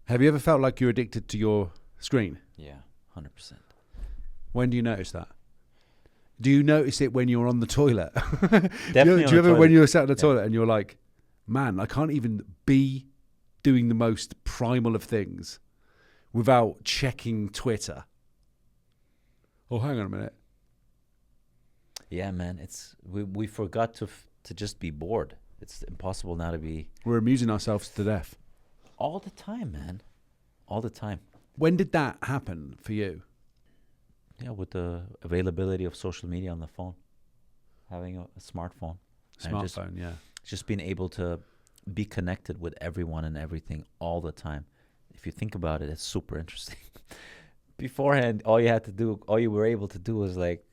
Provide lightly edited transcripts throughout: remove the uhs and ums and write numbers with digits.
Have you ever felt like you're addicted to your screen? Yeah, 100%. When do you notice that? Do you notice it when you're on the toilet? Definitely do you ever, toilet. when you're sat on the toilet and you're like, man, I can't even be doing the most primal of things without checking Twitter? Oh, hang on a minute. Yeah, man. We forgot to just be bored. It's impossible now to be. We're amusing ourselves to death. All the time, man. All the time. When did that happen for you? Yeah, with the availability of social media on the phone. Having a smartphone. Smartphone, yeah. Just being able to be connected with everyone and everything all the time. If you think about it, it's super interesting. Beforehand, all you were able to do was like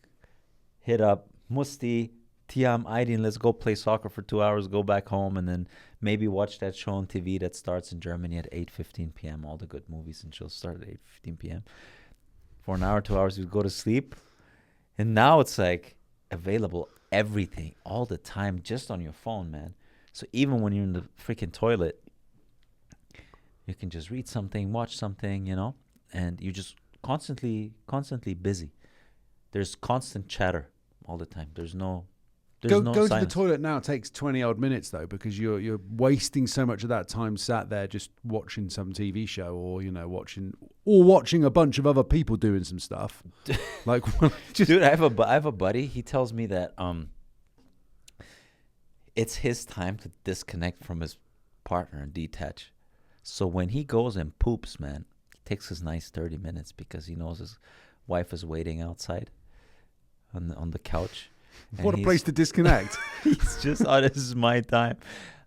hit up Musti, Tiam, Aydin, let's go play soccer for 2 hours, go back home, and then maybe watch that show on TV that starts in Germany at 8:15 p.m. All the good movies and shows start at 8:15 p.m. For an hour, 2 hours, you go to sleep. And now it's like available everything all the time just on your phone, man. So even when you're in the freaking toilet, you can just read something, watch something, and you're just constantly busy. There's constant chatter all the time. There's no Going to the silence. toilet now takes 20 odd minutes though, because you're wasting so much of that time sat there just watching some TV show or watching a bunch of other people doing some stuff. Like, dude, I have a buddy. He tells me that it's his time to disconnect from his partner and detach. So when he goes and poops, man, he takes his nice 30 minutes because he knows his wife is waiting outside on the couch. What a place to disconnect. He's just, this is my time.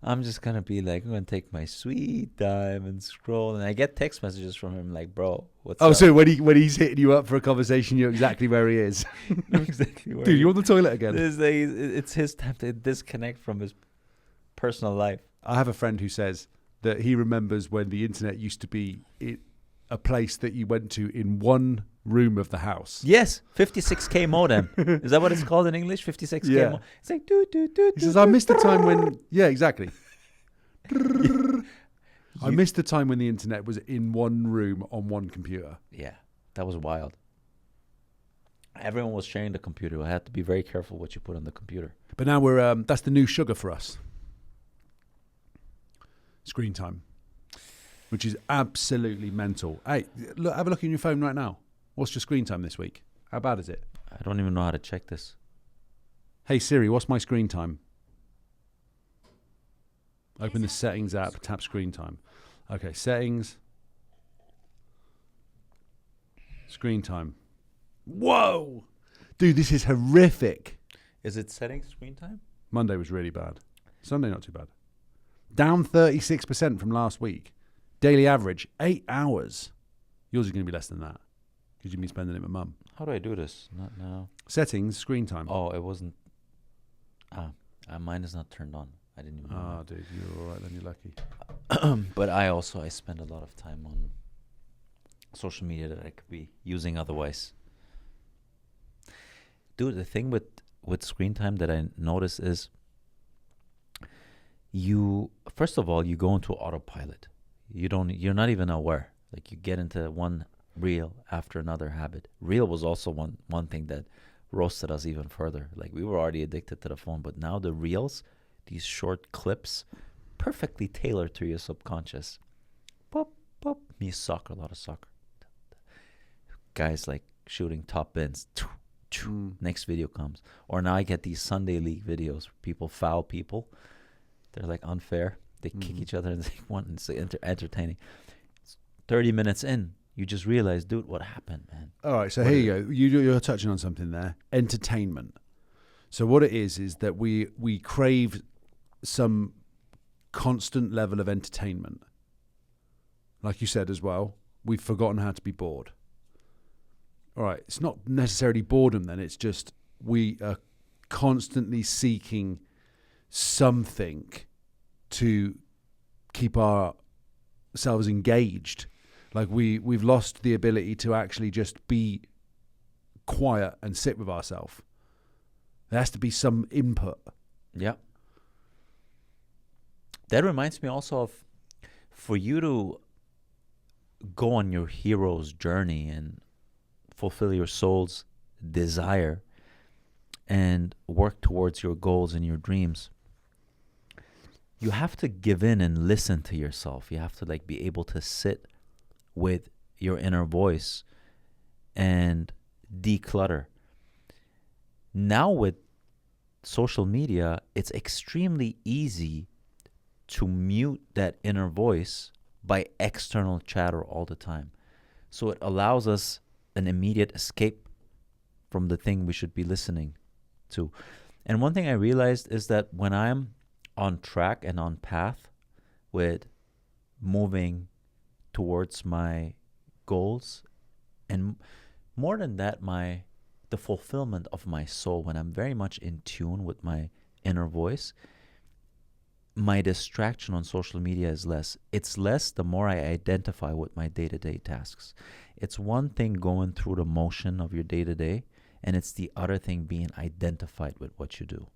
I'm just going to be like, I'm going to take my sweet time and scroll. And I get text messages from him like, bro, what's up? Oh, so when he's hitting you up for a conversation, you're exactly where he is. Exactly where Dude, you're on the toilet again. It's his time to disconnect from his personal life. I have a friend who says that he remembers when the internet used to be a place that you went to in one room of the house. Yes, 56K modem. Is that what it's called in English? 56K Yeah. modem. It's like, do. He says, I missed the time when... Yeah, exactly. I missed the time when the internet was in one room on one computer. Yeah, that was wild. Everyone was sharing the computer. I had to be very careful what you put on the computer. But now we're... that's the new sugar for us. Screen time. Which is absolutely mental. Hey, look, have a look in your phone right now. What's your screen time this week? How bad is it? I don't even know how to check this. Hey Siri, what's my screen time? Open the settings app, tap screen time. Okay, settings. Screen time. Whoa! Dude, this is horrific. Is it setting screen time? Monday was really bad. Sunday, not too bad. Down 36% from last week. Daily average, 8 hours. Yours is going to be less than that because you've been spending it with mum. How do I do this? Not now. Settings, screen time. Oh, it wasn't. Mine is not turned on. I didn't even know. Oh, dude, you're all right then. You're lucky. But I spend a lot of time on social media that I could be using otherwise. Dude, the thing with screen time that I notice is first of all, you go into autopilot. You're not even aware. Like you get into one reel after another habit. Reel was also one thing that roasted us even further. Like we were already addicted to the phone, but now the reels, these short clips, perfectly tailored to your subconscious. Pop, pop. Me soccer, a lot of soccer. Guys like shooting top bins. Next video comes. Or now I get these Sunday League videos where people foul people. They're like unfair. They kick each other and they want and it's entertaining. 30 minutes in, you just realize, dude, what happened, man? All right, so here you go. You're touching on something there. Entertainment. So what it is that we crave some constant level of entertainment. Like you said as well, we've forgotten how to be bored. All right, it's not necessarily boredom then. It's just we are constantly seeking something to keep ourselves engaged. Like we've lost the ability to actually just be quiet and sit with ourselves. There has to be some input. Yeah. That reminds me also of, for you to go on your hero's journey and fulfill your soul's desire and work towards your goals and your dreams, you have to give in and listen to yourself. You have to like be able to sit with your inner voice and declutter. Now with social media, it's extremely easy to mute that inner voice by external chatter all the time. So it allows us an immediate escape from the thing we should be listening to. And one thing I realized is that when I'm on track and on path with moving towards my goals, and more than that, the fulfillment of my soul, when I'm very much in tune with my inner voice, my distraction on social media is less. It's less the more I identify with my day-to-day tasks. It's one thing going through the motion of your day-to-day, and it's the other thing being identified with what you do.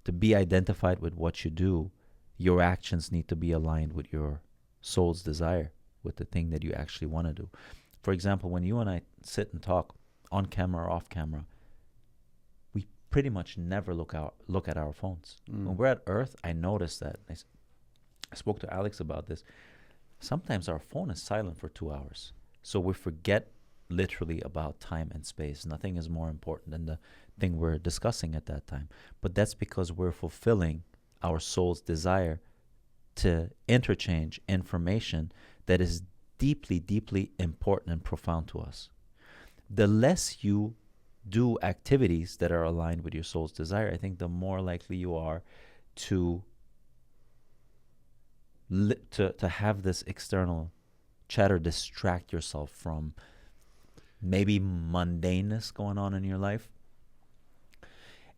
To be identified with what you do, your actions need to be aligned with your soul's desire, with the thing that you actually want to do. For example, when you and I sit and talk, on camera or off camera, we pretty much never look at our phones. When we're at Earth, I noticed that. I spoke to Alex about this. Sometimes our phone is silent for 2 hours. So we forget literally about time and space. Nothing is more important than the thing we're discussing at that time. But that's because we're fulfilling our soul's desire to interchange information that is deeply, deeply important and profound to us. The less you do activities that are aligned with your soul's desire, I think the more likely you are to have this external chatter distract yourself from maybe mundaneness going on in your life.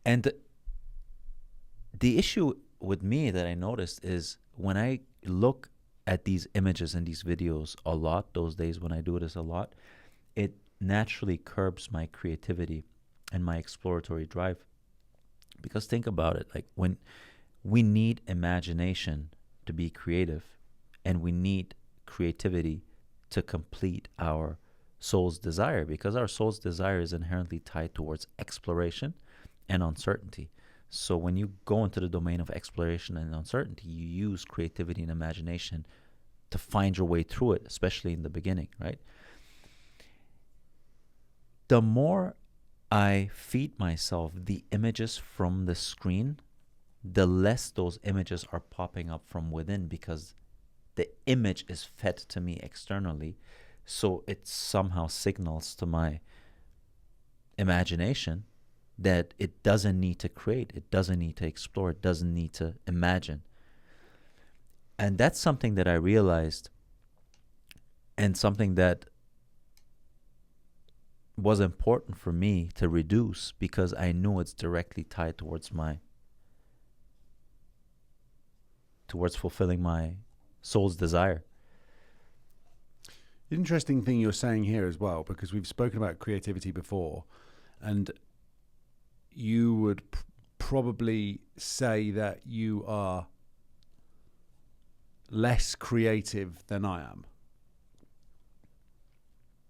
And the issue with me that I noticed is when I look at these images and these videos a lot, those days when I do this a lot, it naturally curbs my creativity and my exploratory drive. Because think about it, like when we need imagination to be creative, and we need creativity to complete our soul's desire, because our soul's desire is inherently tied towards exploration and uncertainty. So when you go into the domain of exploration and uncertainty, you use creativity and imagination to find your way through it, especially in the beginning, right? The more I feed myself the images from the screen, the less those images are popping up from within, because the image is fed to me externally. So it somehow signals to my imagination that it doesn't need to create, it doesn't need to explore, it doesn't need to imagine. And that's something that I realized, and something that was important for me to reduce, because I knew it's directly tied towards fulfilling my soul's desire. The interesting thing you're saying here as well, because we've spoken about creativity before, and you would probably say that you are less creative than I am.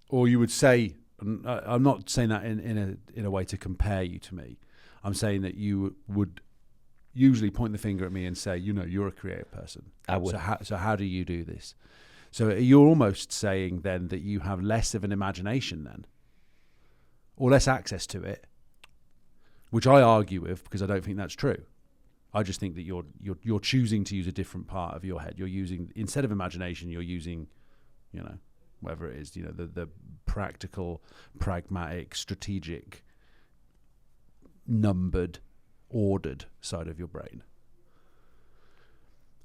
Or you would say, I'm not saying that in a way to compare you to me. I'm saying that you would usually point the finger at me and say, you're a creative person. I would. So how do you do this? So you're almost saying then that you have less of an imagination then, or less access to it, which I argue with, because I don't think that's true. I just think that you're choosing to use a different part of your head. You're using, instead of imagination, you're using, whatever it is, the practical, pragmatic, strategic, numbered, ordered side of your brain.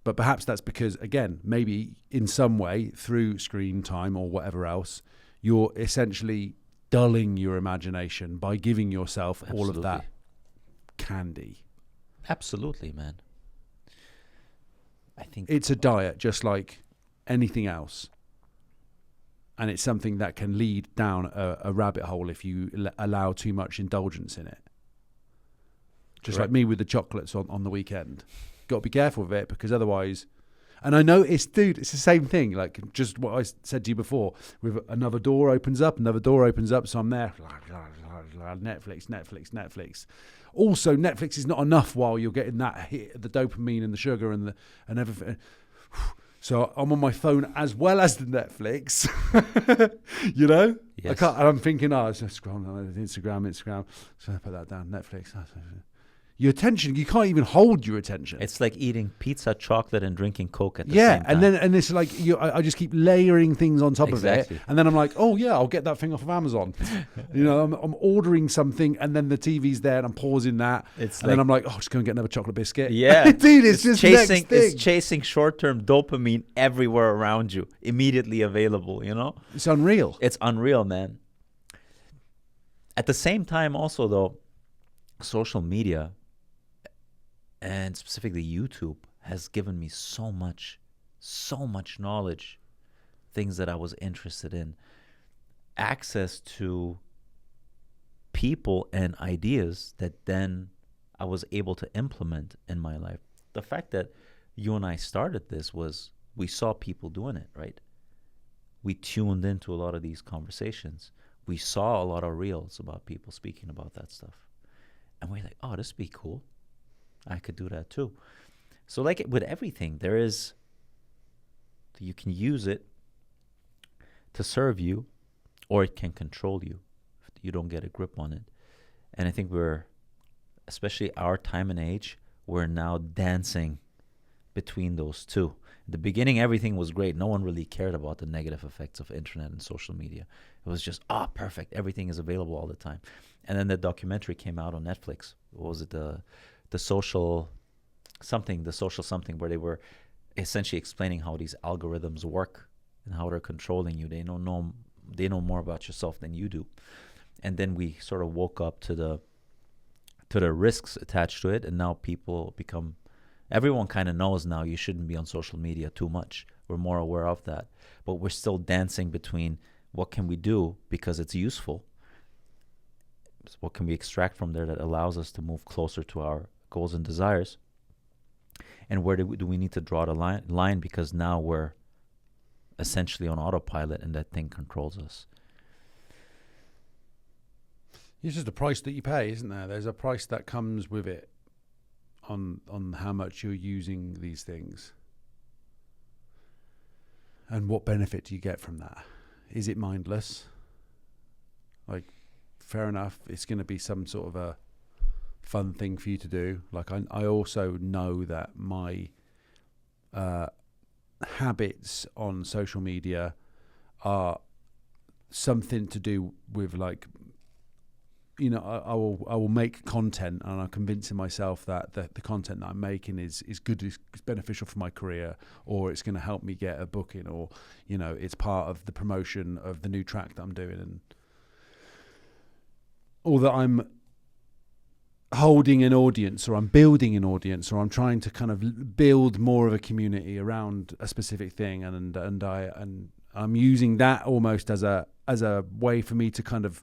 But perhaps that's because, again, maybe in some way through screen time or whatever else, you're essentially dulling your imagination by giving yourself all of that candy. Absolutely, man. I think it's a diet just like anything else. And it's something that can lead down a rabbit hole if you allow too much indulgence in it. Just like me with the chocolates on the weekend. Got to be careful with it, because otherwise, And I noticed, dude, it's the same thing. Like just what I said to you before. With another door opens up, so I'm there. Netflix. Also, Netflix is not enough while you're getting that hit, the dopamine and the sugar and everything. So I'm on my phone as well as the Netflix, you know? Yes. I'm thinking, I was just scrolling on Instagram. So I put that down, Netflix. Your attention, you can't even hold your attention. It's like eating pizza, chocolate, and drinking Coke at the same time. and it's like I just keep layering things on top of it, and then I'm like, oh yeah, I'll get that thing off of Amazon. You know, I'm ordering something, and then the TV's there, and I'm pausing that, then I'm like, oh, just go and get another chocolate biscuit. Yeah, dude, it's just chasing. Next thing. It's chasing short-term dopamine everywhere around you, immediately available. You know, it's unreal. It's unreal, man. At the same time, also though, social media, and specifically YouTube, has given me so much knowledge, things that I was interested in, access to people and ideas that then I was able to implement in my life. The fact that you and I started this was we saw people doing it, right? We tuned into a lot of these conversations. We saw a lot of reels about people speaking about that stuff. And we're like, oh, this would be cool. I could do that too. So like with everything, you can use it to serve you, or it can control you if you don't get a grip on it. And I think especially our time and age, we're now dancing between those two. In the beginning, everything was great. No one really cared about the negative effects of internet and social media. It was just, perfect. Everything is available all the time. And then the documentary came out on Netflix. What was it? The social something, where they were essentially explaining how these algorithms work and how they're controlling you. They know more about yourself than you do. And then we sort of woke up to the risks attached to it, and now everyone kind of knows now you shouldn't be on social media too much. We're more aware of that, but we're still dancing between what can we do because it's useful. What can we extract from there that allows us to move closer to our goals and desires? And where do we need to draw the line because now we're essentially on autopilot and that thing controls us. It's just a price that you pay, isn't there? There's a price that comes with it on how much you're using these things. And what benefit do you get from that? Is it mindless? Like, fair enough, it's going to be some sort of a fun thing for you to do. Like I also know that my habits on social media are something to do with, like, you know, I will make content, and I'm convincing myself that the content that I'm making is good, is beneficial for my career, or it's going to help me get a booking, or, you know, it's part of the promotion of the new track that I'm doing, or that I'm holding an audience, or I'm building an audience, or I'm trying to kind of build more of a community around a specific thing, and I'm using that almost as a way for me to kind of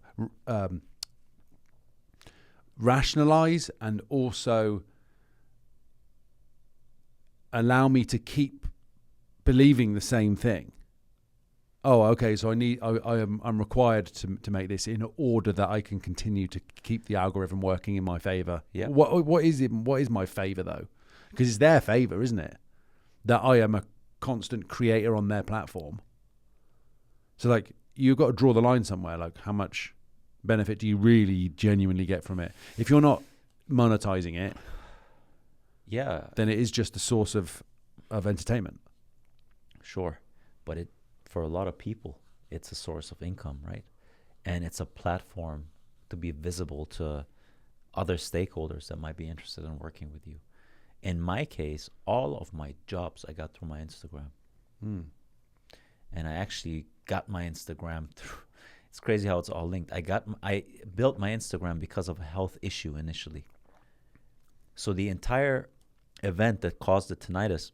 rationalize and also allow me to keep believing the same thing. Oh, okay. So I'm required to make this in order that I can continue to keep the algorithm working in my favor. Yeah. What is it? What is my favor though? Because it's their favor, isn't it? That I am a constant creator on their platform. So like, you've got to draw the line somewhere. Like, how much benefit do you really genuinely get from it? If you're not monetizing it, yeah, then it is just a source of entertainment. Sure, but for a lot of people, it's a source of income, right? And it's a platform to be visible to other stakeholders that might be interested in working with you. In my case, all of my jobs I got through my Instagram. And I actually got my Instagram through. It's crazy how it's all linked. I built my Instagram because of a health issue initially. So the entire event that caused the tinnitus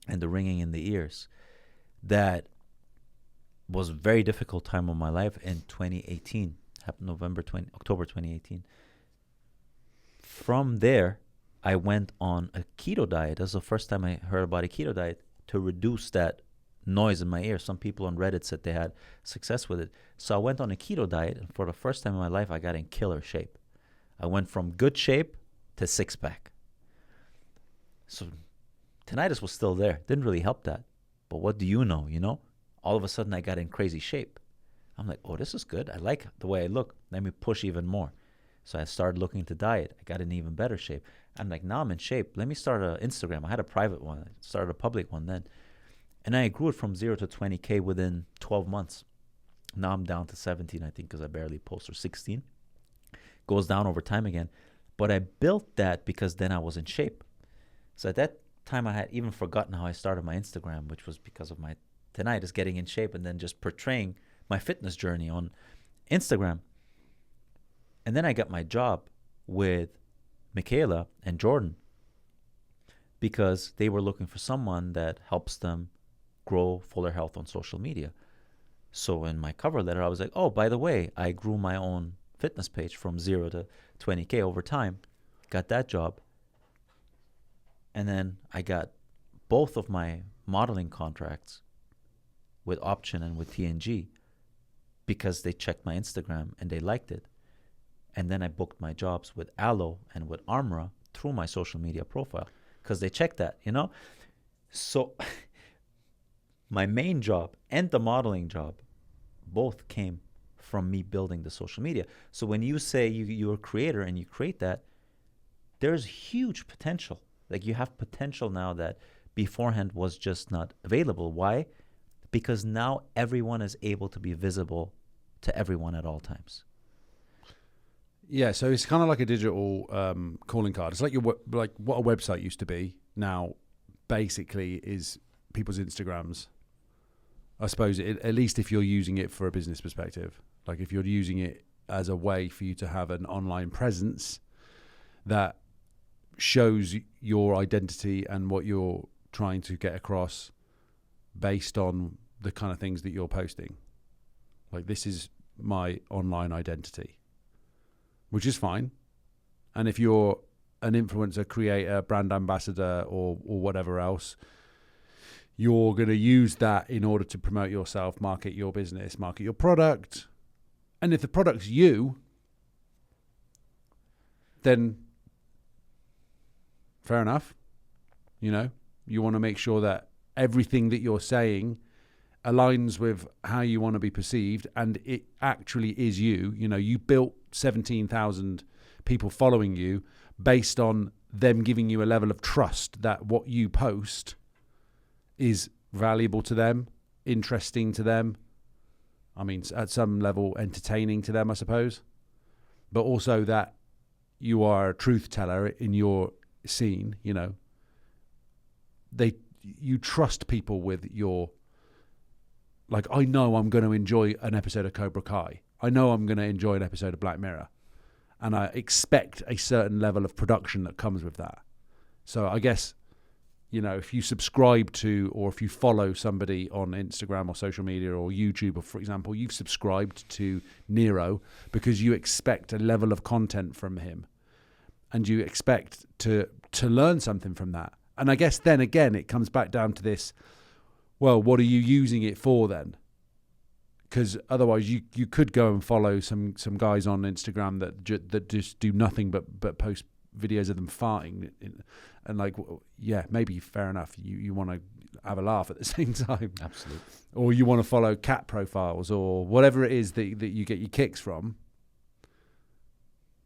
and the ringing in the ears, that was a very difficult time of my life in 2018. Happened October 2018. From there, I went on a keto diet. That was the first time I heard about a keto diet. to reduce that noise in my ear. Some people on Reddit said they had success with it. So I went on a keto diet, and for the first time in my life, I got in killer shape. I went from good shape to six-pack. So tinnitus was still there. Didn't really help that. But what do you know, All of a sudden, I got in crazy shape. I'm like, oh, this is good. I like the way I look. Let me push even more. So I started looking into diet. I got in even better shape. I'm like, now I'm in shape. Let me start an Instagram. I had a private one. I started a public one then. And I grew it from 0 to 20K within 12 months. Now I'm down to 17, I think, because I barely post, or 16. Goes down over time again. But I built that because then I was in shape. So at that time, I had even forgotten how I started my Instagram, which was because of my tinnitus, getting in shape and then just portraying my fitness journey on Instagram. And then I got my job with Michaela and Jordan because they were looking for someone that helps them grow Fuller Health on social media. So in my cover letter, I was like, oh, by the way, I grew my own fitness page from 0 to 20K over time. Got that job. And then I got both of my modeling contracts with Option and with TNG because they checked my Instagram and they liked it. And then I booked my jobs with Aloe and with Armra through my social media profile because they checked that, So my main job and the modeling job both came from me building the social media. So when you say you're a creator and you create that, there's huge potential. Like you have potential now that beforehand was just not available. Why? Because now everyone is able to be visible to everyone at all times. Yeah, so it's kind of like a digital calling card. It's like like what a website used to be. Now, basically, is people's Instagrams. I suppose at least if you're using it for a business perspective, like if you're using it as a way for you to have an online presence that shows your identity and what you're trying to get across based on the kind of things that you're posting. Like, this is my online identity, which is fine. And if you're an influencer, creator, brand ambassador, or whatever else, you're going to use that in order to promote yourself, market your business, market your product. And if the product's you, then fair enough. You want to make sure that everything that you're saying aligns with how you want to be perceived, and it actually is you. You built 17,000 people following you based on them giving you a level of trust that what you post is valuable to them, interesting to them. I mean, at some level, entertaining to them, I suppose. But also that you are a truth teller in your scene. You trust people with your, like, I know I'm going to enjoy an episode of Cobra Kai. I know I'm going to enjoy an episode of Black Mirror. And I expect a certain level of production that comes with that. So I guess, if you subscribe to, or if you follow somebody on Instagram or social media or YouTube, or for example, you've subscribed to Nero because you expect a level of content from him and you expect to learn something from that. And I guess then again, it comes back down to this, well, what are you using it for then? Because otherwise you could go and follow some guys on Instagram that just do nothing but post videos of them farting. And like, yeah, maybe fair enough. You want to have a laugh at the same time. Absolutely. Or you want to follow cat profiles or whatever it is that you get your kicks from.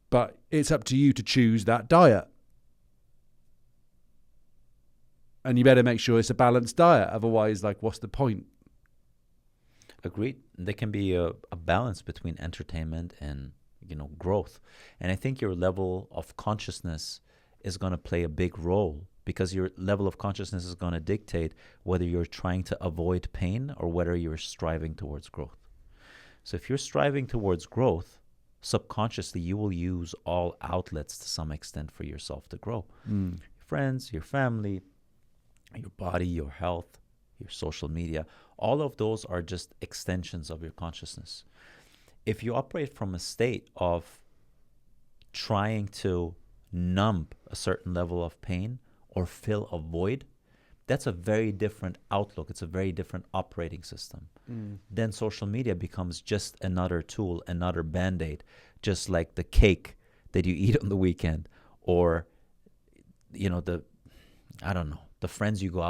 But it's up to you to choose that diet. And you better make sure it's a balanced diet. Otherwise, like, what's the point? Agreed. There can be a balance between entertainment and, growth. And I think your level of consciousness is going to play a big role, because your level of consciousness is going to dictate whether you're trying to avoid pain or whether you're striving towards growth. So if you're striving towards growth, subconsciously you will use all outlets to some extent for yourself to grow. Your friends, your family, your body, your health, your social media, all of those are just extensions of your consciousness. If you operate from a state of trying to numb a certain level of pain or fill a void, That's a very different outlook. It's a very different operating system. Then social media becomes just another tool, another band-aid, just like the cake that you eat on the weekend, or I don't know, the friends you go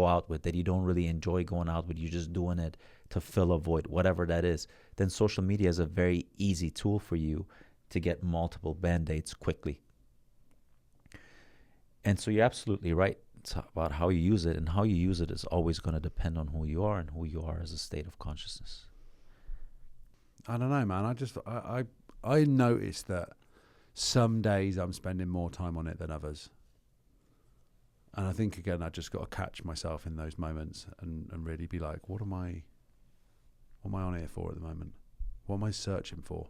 out with that you don't really enjoy going out with. You're just doing it to fill a void, whatever that is. Then social media is a very easy tool for you to get multiple band-aids quickly. And so you're absolutely right. It's about how you use it, and how you use it is always going to depend on who you are and who you are as a state of consciousness. I don't know, man. I noticed that some days I'm spending more time on it than others. And I think, again, I just got to catch myself in those moments and really be like, what am I on here for at the moment? What am I searching for?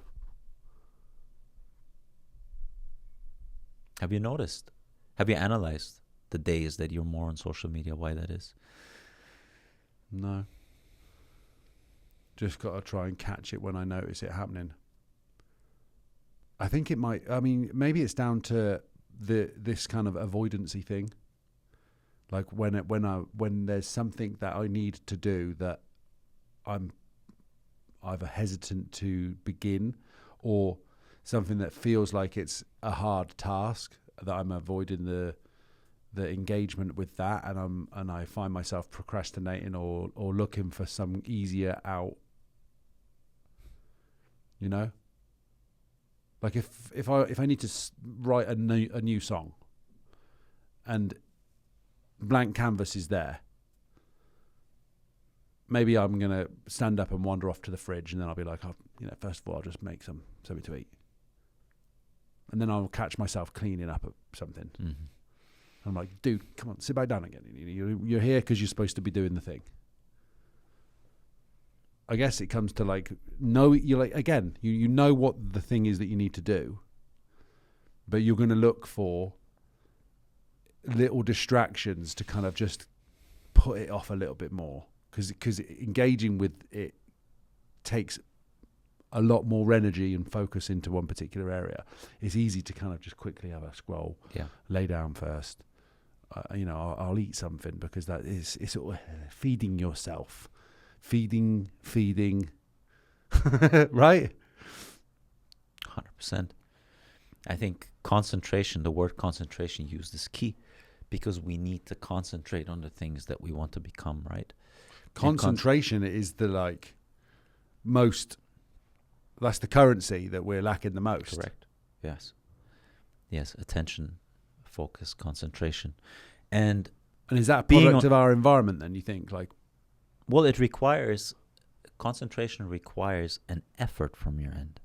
Have you noticed? Have you analyzed the days that you're more on social media, why that is? No. Just got to try and catch it when I notice it happening. I think it might, maybe it's down to this kind of avoidancy thing. Like when there's something that I need to do that I'm either hesitant to begin, or something that feels like it's a hard task, that I'm avoiding the engagement with that, and I find myself procrastinating or looking for some easier out. You know, like if I need to write a new song, and blank canvas is there, maybe I'm gonna stand up and wander off to the fridge, and then I'll be like, first of all, I'll just make something to eat, and then I'll catch myself cleaning up something. Mm-hmm. I'm like, dude, come on, sit back down again. You're here because you're supposed to be doing the thing. I guess it comes to you know what the thing is that you need to do, but you're going to look for little distractions to kind of just put it off a little bit more, because engaging with it takes a lot more energy and focus into one particular area. It's easy to kind of just quickly have a scroll, lay down first. I'll eat something, because that is, it's sort of feeding yourself. Feeding, right? 100%. I think concentration, the word concentration used is key, because we need to concentrate on the things that we want to become, right? Concentration is the that's the currency that we're lacking the most. Correct. Yes. Attention, focus, concentration. And is that a product of our environment then, you think? Well, concentration requires an effort from your end.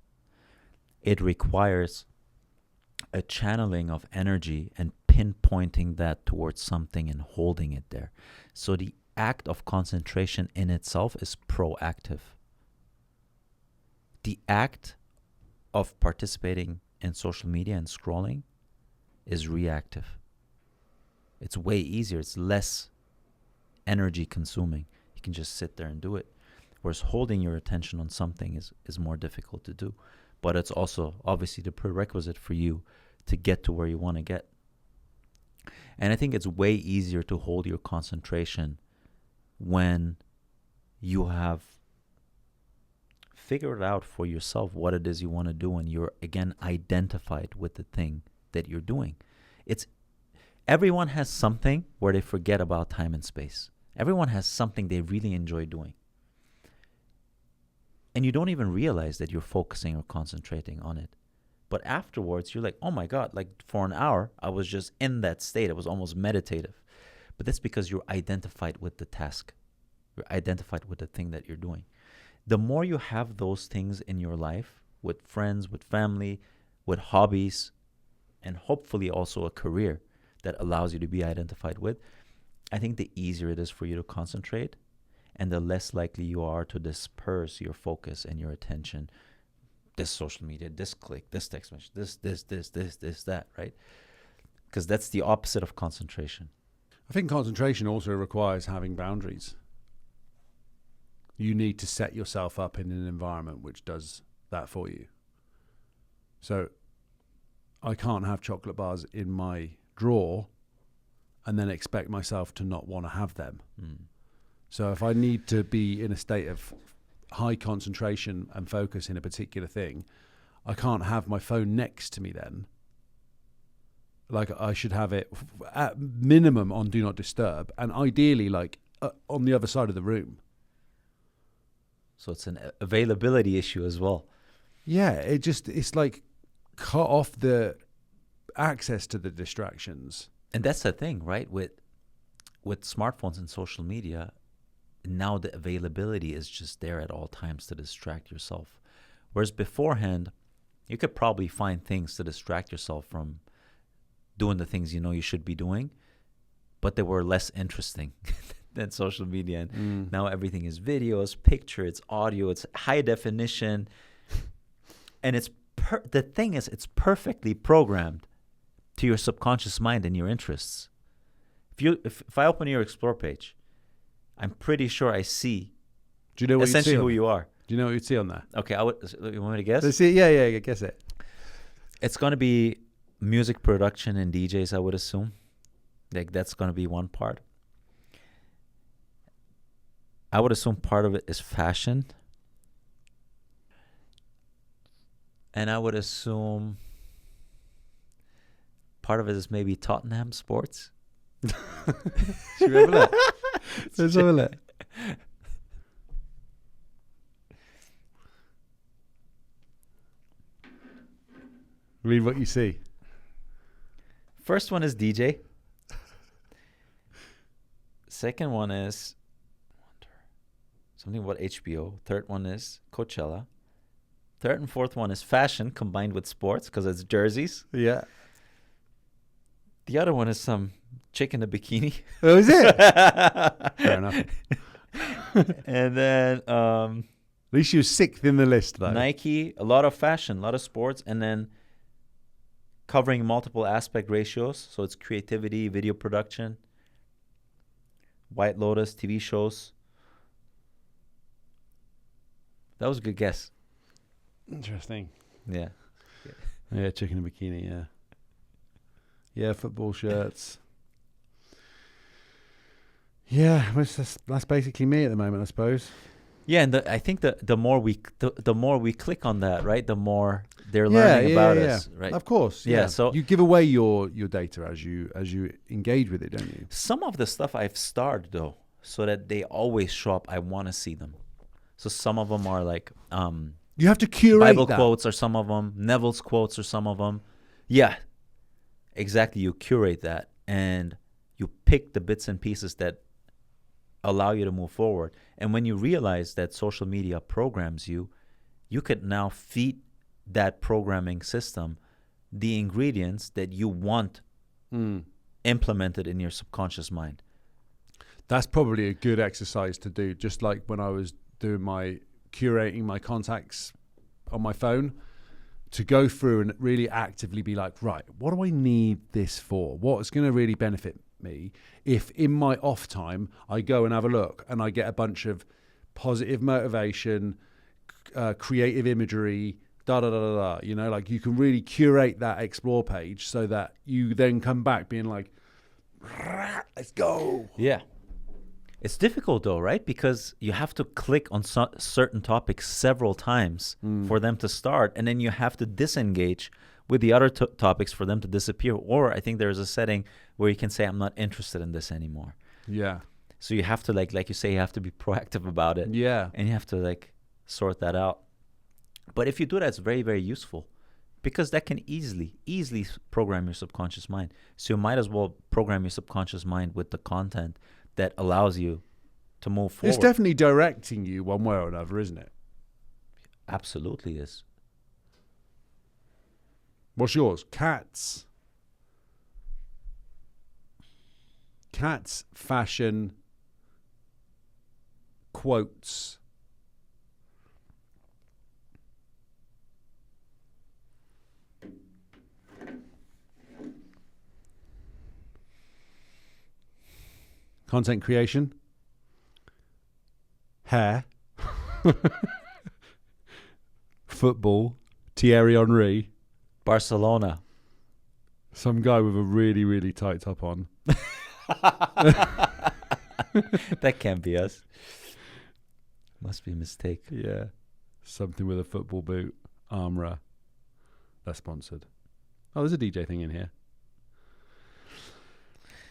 It requires a channeling of energy and pinpointing that towards something and holding it there. So the act of concentration in itself is proactive. The act of participating in social media and scrolling is reactive. It's way easier. It's less energy consuming. You can just sit there and do it. Whereas holding your attention on something is more difficult to do. But it's also obviously the prerequisite for you to get to where you want to get. And I think it's way easier to hold your concentration when you have figured out for yourself what it is you want to do, and you're, again, identified with the thing that you're doing. Everyone has something where they forget about time and space. Everyone has something they really enjoy doing. And you don't even realize that you're focusing or concentrating on it. But afterwards, you're like, oh my God, for an hour, I was just in that state. It was almost meditative. But that's because you're identified with the task. You're identified with the thing that you're doing. The more you have those things in your life, with friends, with family, with hobbies, and hopefully also a career that allows you to be identified with, I think the easier it is for you to concentrate, and the less likely you are to disperse your focus and your attention. This social media, this click, this text message, this, that, right? Because that's the opposite of concentration. I think concentration also requires having boundaries. You need to set yourself up in an environment which does that for you. So I can't have chocolate bars in my drawer and then expect myself to not want to have them. Mm. So if I need to be in a state of high concentration and focus in a particular thing, I can't have my phone next to me then. Like, I should have it at minimum on do not disturb, and ideally like on the other side of the room. So it's an availability issue as well. Yeah, it's like cut off the access to the distractions. And that's the thing, right? With smartphones and social media, now the availability is just there at all times to distract yourself. Whereas beforehand, you could probably find things to distract yourself from doing the things you know you should be doing, but they were less interesting than social media. And now everything is videos, picture, it's audio, it's high definition. And the thing is, it's perfectly programmed to your subconscious mind and your interests. If I open your Explore page, I'm pretty sure I see Do you know what essentially you see who you are. Do you know what you'd see on there? Okay, you want me to guess? Let's see. Yeah, guess it. It's going to be music production and DJs, I would assume. Like, that's going to be one part. I would assume part of it is fashion. And I would assume part of it is maybe Tottenham sports. Should we have a look? Let's have a look. Read what you see. First one is DJ. Second one is something about HBO. Third one is Coachella. Third and fourth one is fashion combined with sports because it's jerseys. Yeah. The other one is some chick in a bikini. Oh, is it? Fair enough. And then At least you were sixth in the list, though. Nike, a lot of fashion, a lot of sports, and then covering multiple aspect ratios. So it's creativity, video production, White Lotus, TV shows. That was a good guess. Interesting. Yeah. Yeah, chick in a bikini, yeah. Yeah, football shirts. Yeah, that's basically me at the moment, I suppose. Yeah, and I think the more we click on that, right, the more they're learning about us, right? Of course. Yeah, so you give away your data as you engage with it, don't you? Some of the stuff I've starred though, so that they always show up. I want to see them. So some of them are like you have to curate Bible that. quotes, or some of them Neville's quotes, or some of them. Yeah, exactly. You curate that and you pick the bits and pieces that allow you to move forward. And when you realize that social media programs you, you could now feed that programming system the ingredients that you want implemented in your subconscious mind. That's probably a good exercise to do, just like when I was doing my curating my contacts on my phone, to go through and really actively be like, right, what do I need this for? What's going to really benefit me if in my off time I go and have a look and I get a bunch of positive motivation, creative imagery, you know, like you can really curate that Explore page so that you then come back being like, let's go. Yeah. It's difficult though, right? Because you have to click on certain topics several times for them to start, and then you have to disengage with the other topics for them to disappear. Or I think there's a setting where you can say, I'm not interested in this anymore. Yeah. So you have to, like you say, you have to be proactive about it. Yeah. And you have to like sort that out. But if you do that, it's very, very useful, because that can easily program your subconscious mind. So you might as well program your subconscious mind with the content that allows you to move forward. It's definitely directing you one way or another, isn't it? Absolutely is. What's yours? Cats, fashion, quotes. Content creation, hair, football, Thierry Henry, Barcelona. some guy with a really, really tight top on. That can't be us. Must be a mistake. Yeah. Something with a football boot, Armourer. That's sponsored. Oh, there's a DJ thing in here.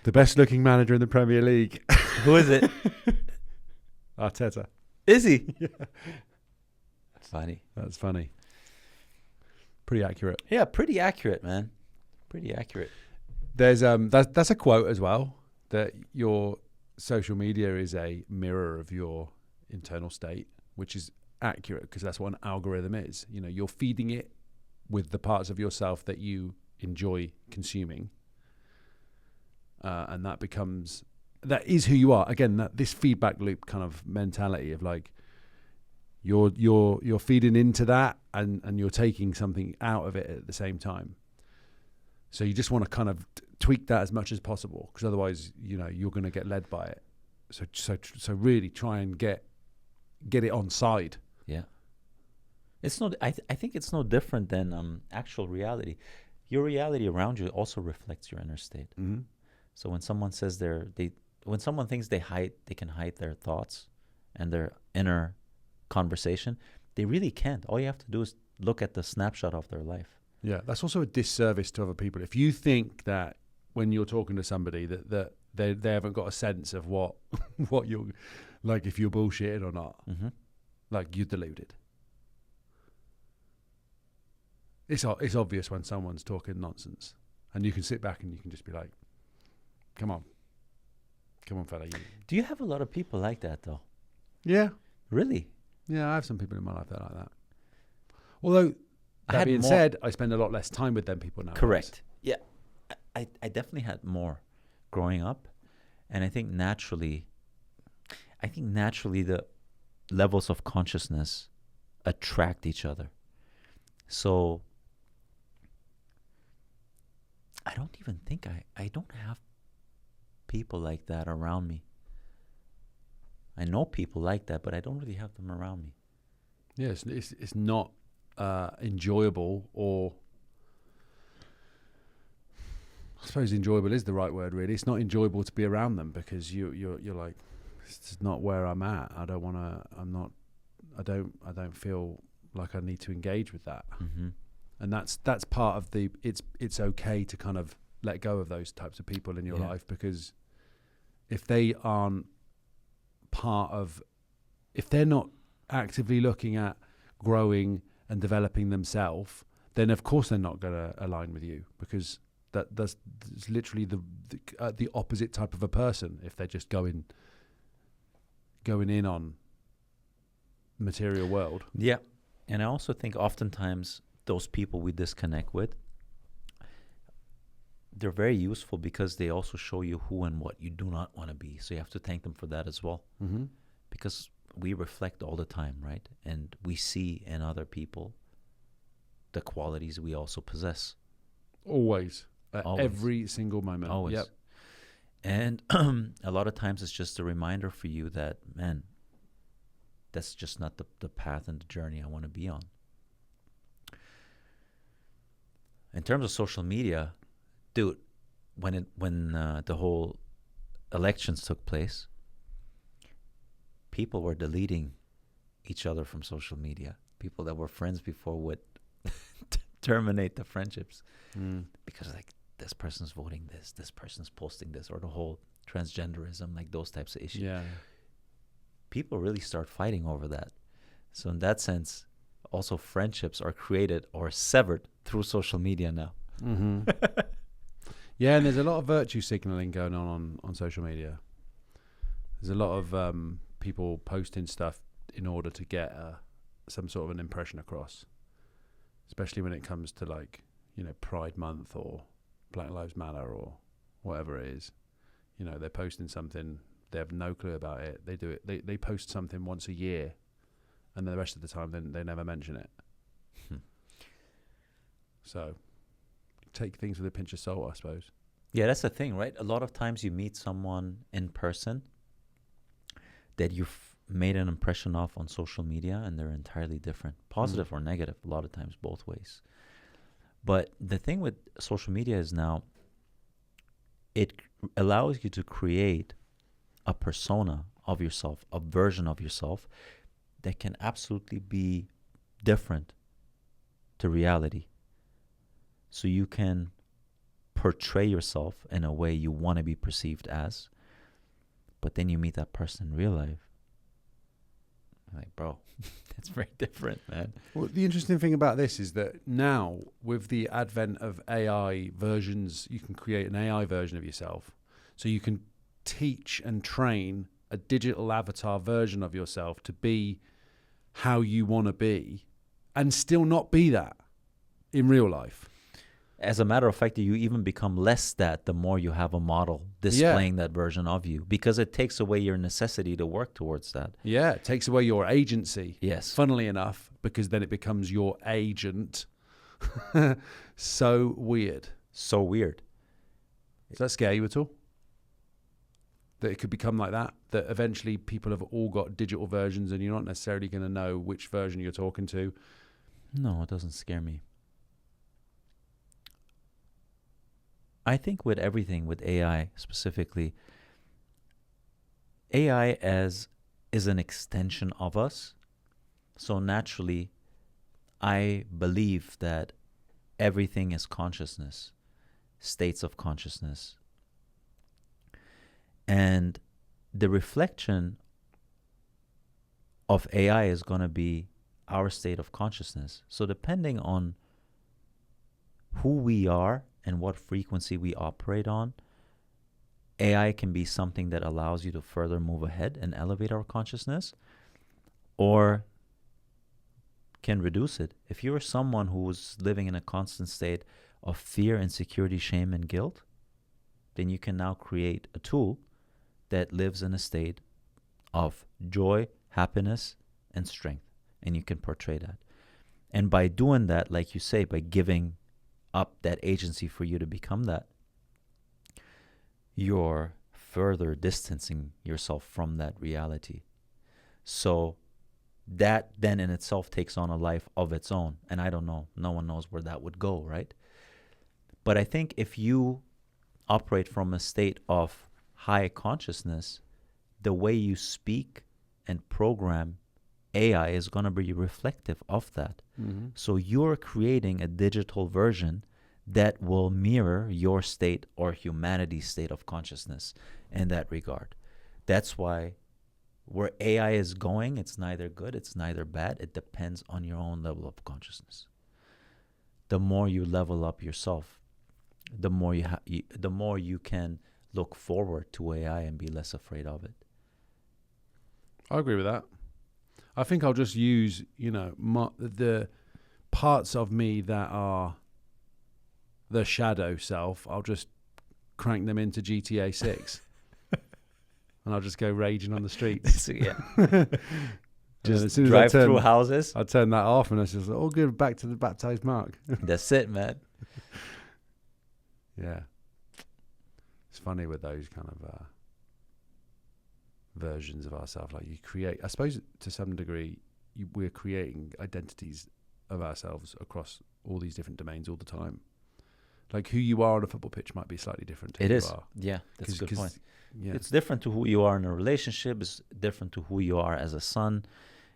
The best looking manager in the Premier League. Who is it? Arteta. Is he? Yeah. Funny. That's funny. Pretty accurate. Yeah, pretty accurate, man. Pretty accurate. There's that's a quote as well, that your social media is a mirror of your internal state, which is accurate because that's what an algorithm is. You know, you're feeding it with the parts of yourself that you enjoy consuming, and that is who you are. Again, this feedback loop kind of mentality of like you're feeding into that and you're taking something out of it at the same time. So you just want to kind of tweak that as much as possible, because otherwise, you know, you're going to get led by it. So really try and get it on side. Yeah. It's not. I think it's no different than actual reality. Your reality around you also reflects your inner state. Mm-hmm. So when someone says when someone thinks they can hide their thoughts and their inner conversation, they really can't. All you have to do is look at the snapshot of their life. Yeah, that's also a disservice to other people. If you think that when you're talking to somebody that they haven't got a sense of what you're like, if you're bullshitting or not, Mm-hmm. like, you're deluded. It's obvious when someone's talking nonsense, and you can sit back and you can just be like, come on fella. Do you have a lot of people like that though? Yeah, Really? I have some people in my life that are like that. Although, that being said, I spend a lot less time with them people now. Correct. Yeah. I definitely had more growing up. And I think naturally the levels of consciousness attract each other. So I don't even think I don't have people like that around me. I know people like that, but I don't really have them around me. Yeah, it's not enjoyable, or I suppose enjoyable is the right word, really. It's not enjoyable to be around them because you're like, this is not where I'm at. I don't feel like I need to engage with that. Mm-hmm. And that's part of it's okay to kind of let go of those types of people in your life, because if they aren't if they're not actively looking at growing and developing themselves, then of course they're not going to align with you, because that's literally the opposite type of a person if they're just going in on material world. Yeah. And I also think oftentimes those people we disconnect with, they're very useful because they also show you who and what you do not want to be. So you have to thank them for that as well. Mm-hmm. Because we reflect all the time, right? And we see in other people the qualities we also possess. Always. At Always. Every single moment. Always. Yep. And a lot of times it's just a reminder for you that, man, that's just not the path and the journey I want to be on. In terms of social media, dude, when the whole elections took place, people were deleting each other from social media. People that were friends before would terminate the friendships because, like, this person's voting this person's posting this, or the whole transgenderism, like those types of issues. Yeah. People really start fighting over that. So in that sense, also friendships are created or severed through social media now. Mm-hmm. Yeah, and there's a lot of virtue signaling going on social media. There's a lot of people posting stuff in order to get some sort of an impression across, especially when it comes to, like, you know, Pride Month or Black Lives Matter or whatever it is. You know, they're posting something, they have no clue about it. They do it. They post something once a year, and the rest of the time they never mention it. So take things with a pinch of salt, I suppose. Yeah, that's the thing, right? A lot of times you meet someone in person that you've made an impression of on social media, and they're entirely different, positive or negative, a lot of times both ways. But the thing with social media is now it allows you to create a persona of yourself, a version of yourself that can absolutely be different to reality. So you can portray yourself in a way you want to be perceived as, but then you meet that person in real life. Like, bro, that's very different, man. Well, the interesting thing about this is that now, with the advent of AI versions, you can create an AI version of yourself. So you can teach and train a digital avatar version of yourself to be how you want to be and still not be that in real life. As a matter of fact, you even become less that the more you have a model displaying that version of you, because it takes away your necessity to work towards that. Yeah, it takes away your agency. Yes. Funnily enough, because then it becomes your agent. So weird. So weird. Does that scare you at all? That it could become like that? That eventually people have all got digital versions and you're not necessarily going to know which version you're talking to? No, it doesn't scare me. I think with everything, with AI specifically, AI is an extension of us. So naturally, I believe that everything is consciousness, states of consciousness. And the reflection of AI is going to be our state of consciousness. So depending on who we are and what frequency we operate on, AI can be something that allows you to further move ahead and elevate our consciousness, or can reduce it. If you're someone who's living in a constant state of fear, insecurity, shame, and guilt, then you can now create a tool that lives in a state of joy, happiness, and strength. And you can portray that. And by doing that, like you say, by giving up that agency for you to become that, you're further distancing yourself from that reality. So that then in itself takes on a life of its own. And I don't know, no one knows where that would go, right? But I think if you operate from a state of high consciousness, the way you speak and program AI is going to be reflective of that. Mm-hmm. So you're creating a digital version that will mirror your state or humanity's state of consciousness in that regard. That's why where AI is going, it's neither good, it's neither bad. It depends on your own level of consciousness. The more you level up yourself, the more the more you can look forward to AI and be less afraid of it. I agree with that. I think I'll just use, the parts of me that are the shadow self. I'll just crank them into GTA 6. And I'll just go raging on the streets. So, yeah. Just as drive through houses. I turn that off and it's just like, all good, back to the baptized mark. That's it, man. Yeah. It's funny with those kind of versions of ourselves. Like you create, I suppose to some degree, we're creating identities of ourselves across all these different domains all the time. Like who you are on a football pitch might be slightly different to who you are. Yeah, that's a good point. Yeah. It's different to who you are in a relationship. It's different to who you are as a son.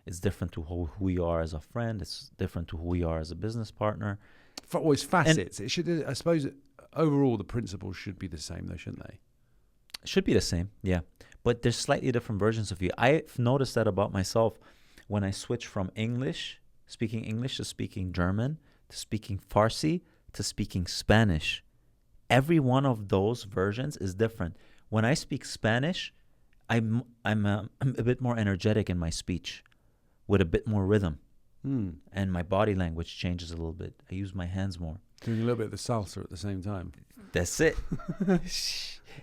It's different to who you are as a friend. It's different to who you are as a business partner. For always facets. It should, I suppose, overall the principles should be the same, though, shouldn't they? Should be the same, yeah. But there's slightly different versions of you. I've noticed that about myself when I switch from speaking English to speaking German, to speaking Farsi, to speaking Spanish. Every one of those versions is different. When I speak Spanish, I'm a bit more energetic in my speech, with a bit more rhythm, and my body language changes a little bit. I use my hands more. Doing a little bit of the salsa at the same time. That's it.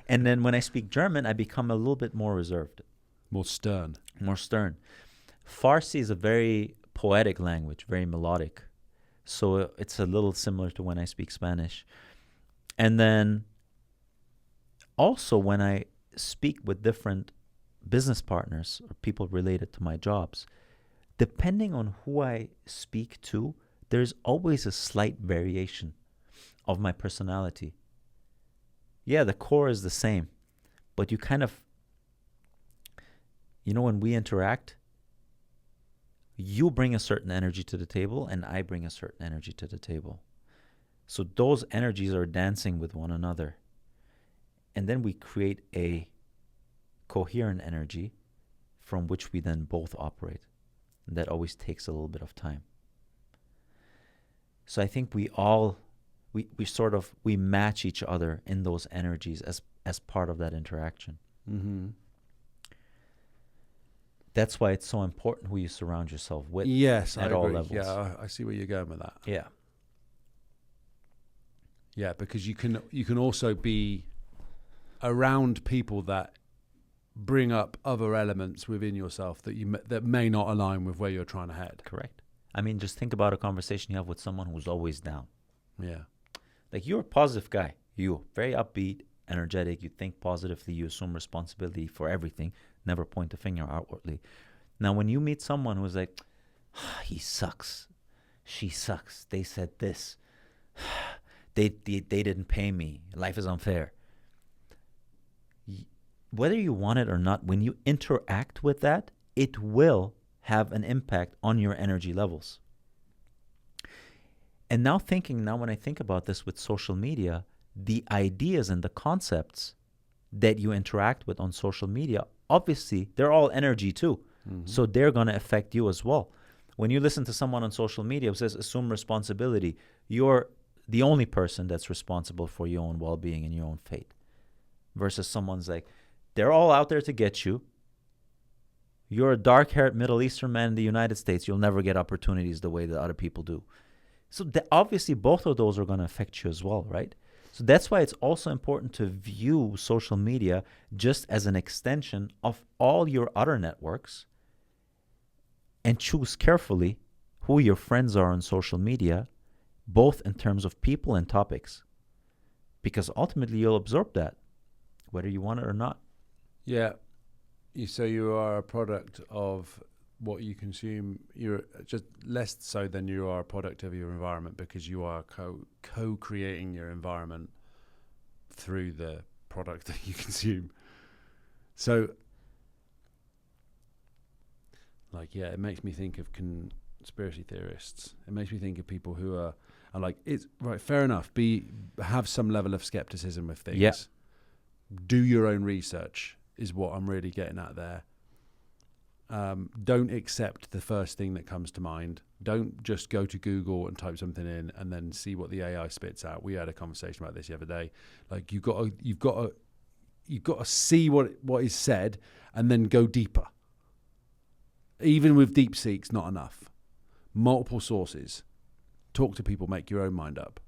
And then when I speak German, I become a little bit more reserved. More stern. More stern. Farsi is a very poetic language, very melodic. So it's a little similar to when I speak Spanish. And then also when I speak with different business partners or people related to my jobs, depending on who I speak to, there's always a slight variation of my personality. yeah, the core is the same, but you kind of, when we interact, you bring a certain energy to the table and I bring a certain energy to the table. So those energies are dancing with one another. And then we create a coherent energy from which we then both operate. And that always takes a little bit of time. So I think we match each other in those energies as part of that interaction. Mm-hmm. That's why it's so important who you surround yourself with. Yes, at I all agree. levels. Yeah, I see where you're going with that. Yeah. Yeah, because you can also be around people that bring up other elements within yourself that may not align with where you're trying to head. Correct. I mean, just think about a conversation you have with someone who's always down. Yeah. Like, you're a positive guy. You're very upbeat, energetic. You think positively. You assume responsibility for everything. Never point a finger outwardly. Now, when you meet someone who's like, he sucks, she sucks, they said this, they didn't pay me, life is unfair. Whether you want it or not, when you interact with that, it will have an impact on your energy levels. And now when I think about this with social media, the ideas and the concepts that you interact with on social media, obviously, they're all energy too. Mm-hmm. So they're going to affect you as well. When you listen to someone on social media who says, assume responsibility, you're the only person that's responsible for your own well-being and your own fate. Versus someone's like, they're all out there to get you. You're a dark-haired Middle Eastern man in the United States. You'll never get opportunities the way that other people do. So obviously, both of those are going to affect you as well, right? So that's why it's also important to view social media just as an extension of all your other networks and choose carefully who your friends are on social media, both in terms of people and topics. Because ultimately, you'll absorb that, whether you want it or not. Yeah. So you are a product of what you consume. You're just less so than you are a product of your environment, because you are co-creating your environment through the product that you consume. So, it makes me think of conspiracy theorists. It makes me think of people who are like, it's right, fair enough. Have some level of skepticism with things. Yeah. Do your own research is what I'm really getting at there. Don't accept the first thing that comes to mind. Don't just go to Google and type something in and then see what the AI spits out. We had a conversation about this the other day. Like, you've got to see what is said and then go deeper. Even with DeepSeek's not enough. Multiple sources. Talk to people. Make your own mind up.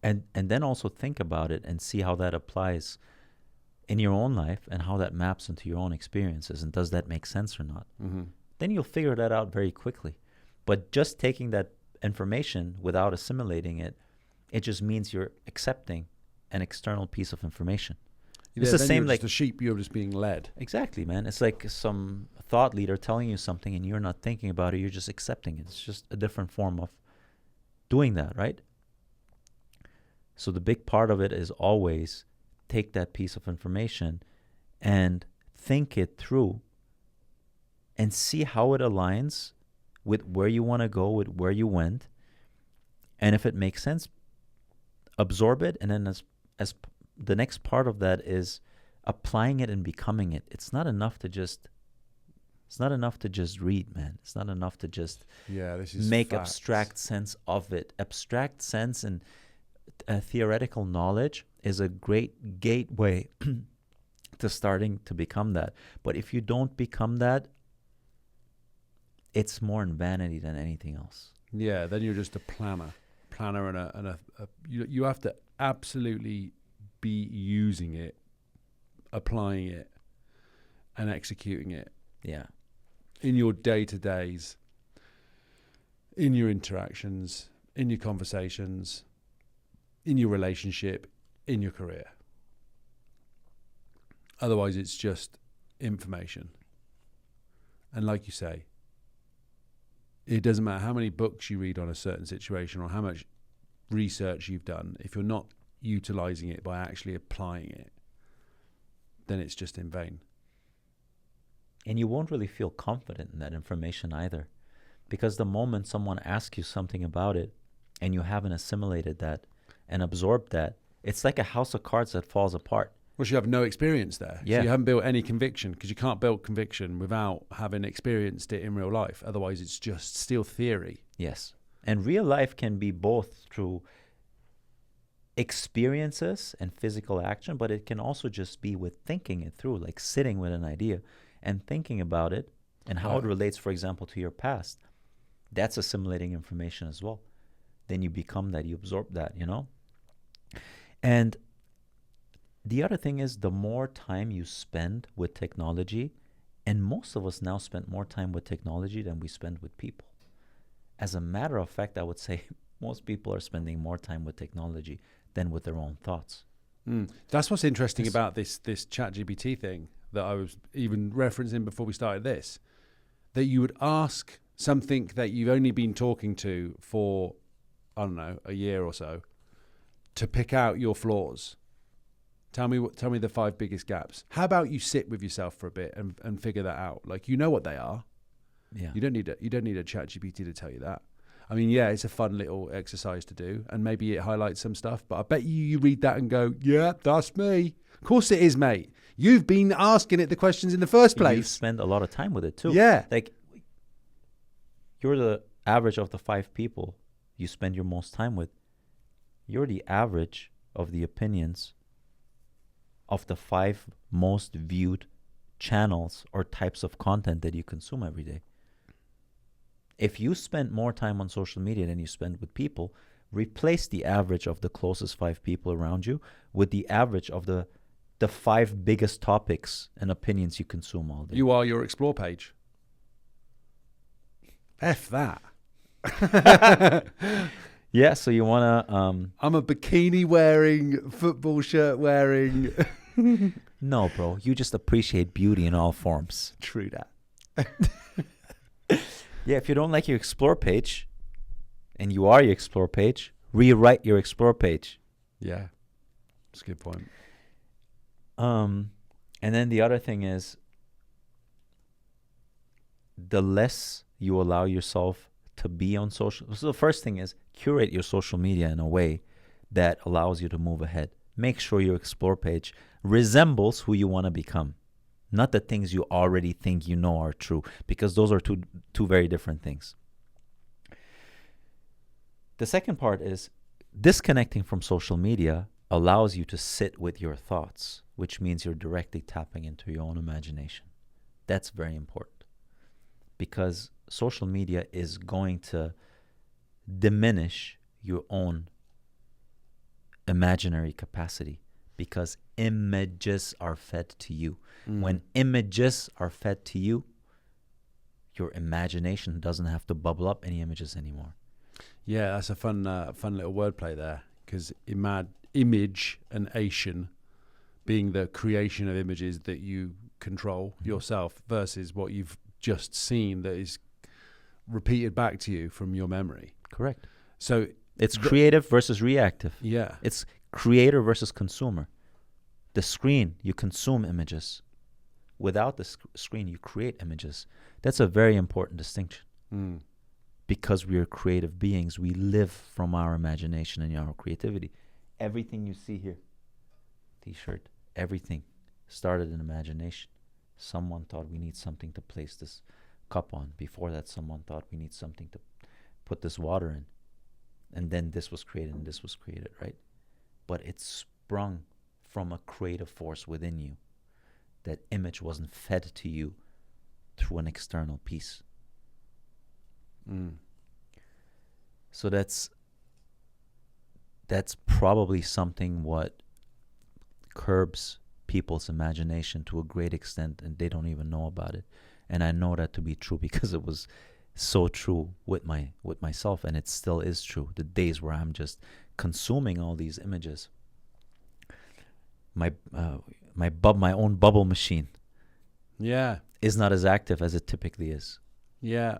And then also think about it and see how that applies in your own life and how that maps into your own experiences, and does that make sense or not? Mm-hmm. Then you'll figure that out very quickly. But just taking that information without assimilating it, it just means you're accepting an external piece of information. It's the same, like the sheep. You're just being led. Exactly, man. It's like some thought leader telling you something and you're not thinking about it. You're just accepting it. It's just a different form of doing that, right? So the big part of it is always take that piece of information and think it through and see how it aligns with where you want to go, with where you went. And if it makes sense, absorb it. And then as the next part of that is applying it and becoming it. It's not enough to just read, man. It's not enough to just make facts. Abstract sense of it. Abstract sense and theoretical knowledge is a great gateway to starting to become that. But if you don't become that, it's more in vanity than anything else. Yeah, then you're just a planner and you have to absolutely be using it, applying it, and executing it. Yeah. In your day-to-days, in your interactions, in your conversations, in your relationship, in your career. Otherwise, it's just information. And like you say, it doesn't matter how many books you read on a certain situation or how much research you've done. If you're not utilizing it, by actually applying it, then it's just in vain. And you won't really feel confident in that information either. Because the moment someone asks you something about it and you haven't assimilated that and absorbed that, it's like a house of cards that falls apart. Well, you have no experience there. Yeah. So you haven't built any conviction, because you can't build conviction without having experienced it in real life. Otherwise, it's just still theory. Yes. And real life can be both through experiences and physical action, but it can also just be with thinking it through, like sitting with an idea and thinking about it and how it relates, for example, to your past. That's assimilating information as well. Then you become that, you absorb that, you know? And the other thing is, the more time you spend with technology, and most of us now spend more time with technology than we spend with people. As a matter of fact, I would say most people are spending more time with technology than with their own thoughts. That's what's interesting about this ChatGPT thing that I was even referencing before we started this, that you would ask something that you've only been talking to for, I don't know, a year or so, to pick out your flaws. Tell me the 5 biggest gaps. How about you sit with yourself for a bit and figure that out? Like, you know what they are. Yeah. You don't need a ChatGPT to tell you that. I mean, yeah, it's a fun little exercise to do, and maybe it highlights some stuff, but I bet you read that and go, yeah, that's me. Of course it is, mate. You've been asking it the questions in the first place. You spend a lot of time with it too. Yeah. Like, you're the average of the 5 people you spend your most time with. You're the average of the opinions of the 5 most viewed channels or types of content that you consume every day. If you spend more time on social media than you spend with people, replace the average of the closest 5 people around you with the average of the 5 biggest topics and opinions you consume all day. You are your explore page. F that. Yeah, so you want to... I'm a bikini wearing, football shirt wearing. No, bro. You just appreciate beauty in all forms. True that. Yeah, if you don't like your explore page, and you are your explore page, rewrite your explore page. Yeah, that's a good point. And then the other thing is, the less you allow yourself to be on social... So the first thing is, curate your social media in a way that allows you to move ahead. Make sure your explore page resembles who you want to become. Not the things you already think you know are true, because those are two very different things. The second part is, disconnecting from social media allows you to sit with your thoughts, which means you're directly tapping into your own imagination. That's very important, because social media is going to diminish your own imaginary capacity, because images are fed to you. When images are fed to you, your imagination doesn't have to bubble up any images anymore. Yeah, that's a fun little wordplay there, because image and ation being the creation of images that you control yourself versus what you've just seen that is repeated back to you from your memory. Correct. So it's creative versus reactive. Yeah. It's creator versus consumer. The screen, you consume images. Without the screen, you create images. That's a very important distinction. Because we are creative beings, we live from our imagination and our creativity. Everything you see here, t-shirt, everything started in imagination. Someone thought we need something to place this cup on. Before that, someone thought we need something to put this water in. And then this was created and this was created, right? But it sprung from a creative force within you. That image wasn't fed to you through an external piece. So that's probably something what curbs people's imagination to a great extent, and they don't even know about it. And I know that to be true because it was so true with myself, and it still is true. The days where I'm just consuming all these images, my own bubble machine, yeah, is not as active as it typically is. Yeah.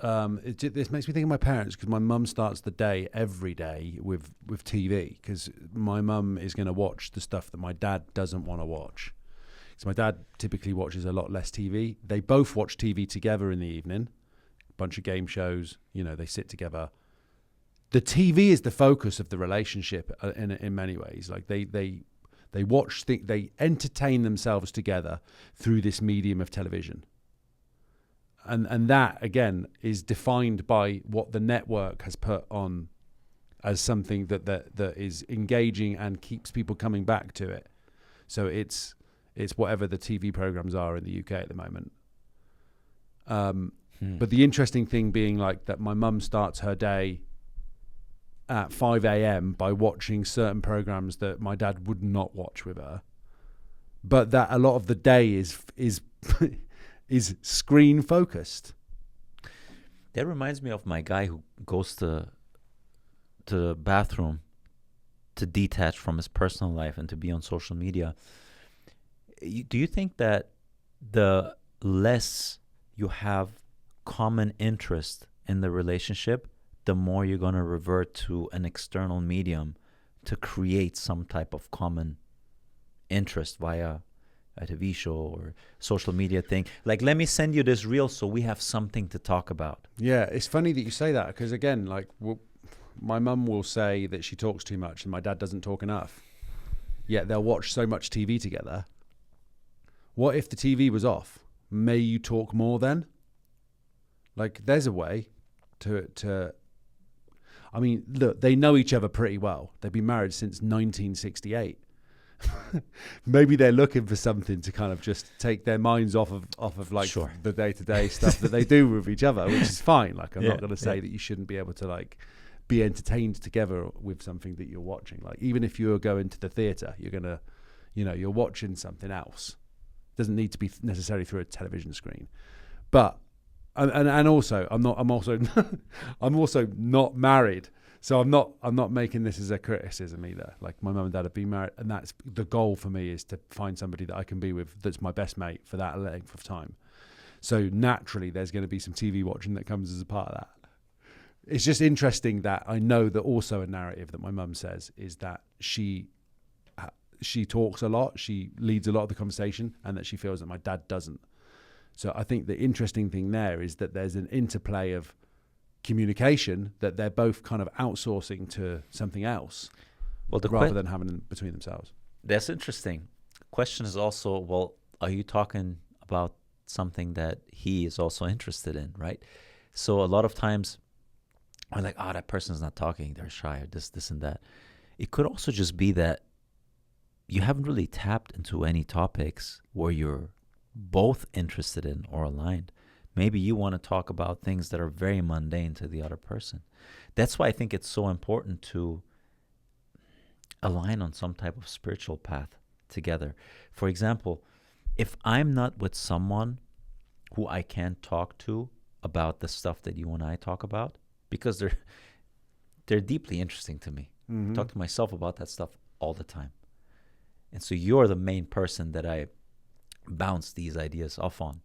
This makes me think of my parents, because my mum starts the day every day with TV, because my mum is going to watch the stuff that my dad doesn't want to watch. So my dad typically watches a lot less TV. They both watch TV together in the evening, a bunch of game shows. They sit together. The TV is the focus of the relationship in many ways. Like they watch, they entertain themselves together through this medium of television. And that, again, is defined by what the network has put on as something that is engaging and keeps people coming back to it. So it's whatever the TV programs are in the UK at the moment. But the interesting thing being like that my mum starts her day at 5 a.m. by watching certain programs that my dad would not watch with her. But that a lot of the day is is screen focused. That reminds me of my guy who goes to the bathroom to detach from his personal life and to be on social media. Do you think that the less you have common interest in the relationship, the more you're going to revert to an external medium to create some type of common interest via a TV show or social media thing? Like, let me send you this reel so we have something to talk about. Yeah, it's funny that you say that, because again, like my mum will say that she talks too much and my dad doesn't talk enough. Yet they'll watch so much TV together. What if the TV was off? May you talk more then? Like, there's a way to I mean, look, they know each other pretty well. They've been married since 1968. Maybe they're looking for something to kind of just take their minds off of like the day-to-day stuff that they do with each other, which is fine. Like, I'm not going to say that you shouldn't be able to like be entertained together with something that you're watching. Like, even if you're going to the theater, you're going to, you're watching something else. It doesn't need to be necessarily through a television screen. But and also I'm also not married. So I'm not making this as a criticism either. Like, my mum and dad have been married, and that's the goal for me, is to find somebody that I can be with that's my best mate for that length of time. So naturally, there's going to be some TV watching that comes as a part of that. It's just interesting that I know that also a narrative that my mum says is that she talks a lot, she leads a lot of the conversation, and that she feels that my dad doesn't. So I think the interesting thing there is that there's an interplay of communication that they're both kind of outsourcing to something else, rather than having them between themselves. That's interesting. Question is also, well, are you talking about something that he is also interested in, right? So a lot of times we're like, that person's not talking, they're shy, or this and that. It could also just be that you haven't really tapped into any topics where you're both interested in or aligned. Maybe you want to talk about things that are very mundane to the other person. That's why I think it's so important to align on some type of spiritual path together. For example, if I'm not with someone who I can talk to about the stuff that you and I talk about, because they're deeply interesting to me. I talk to myself about that stuff all the time. And so you're the main person that I bounce these ideas off on.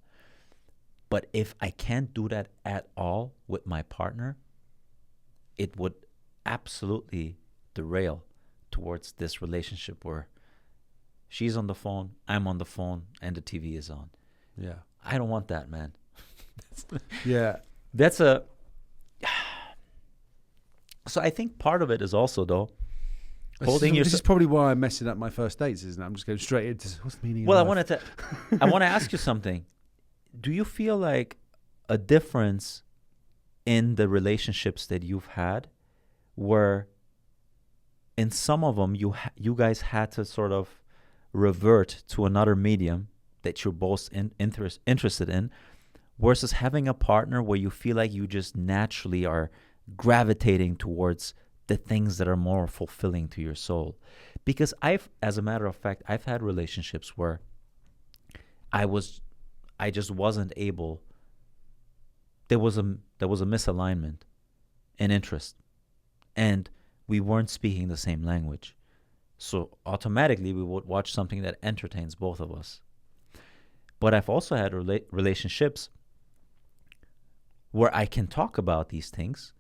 But if I can't do that at all with my partner, it would absolutely derail towards this relationship where she's on the phone, I'm on the phone, and the TV is on. Yeah. I don't want that, man. Yeah. That's a... So I think part of it is also, though, this is probably why I'm messing up my first dates, isn't it? I'm just going straight into what's the meaning of life? I want to ask you something. Do you feel like a difference in the relationships that you've had where in some of them you guys had to sort of revert to another medium that you're both interested in, versus having a partner where you feel like you just naturally are gravitating towards the things that are more fulfilling to your soul? Because as a matter of fact, I've had relationships where I just wasn't able. There was a misalignment in interest, and we weren't speaking the same language. So automatically we would watch something that entertains both of us. But I've also had relationships where I can talk about these things.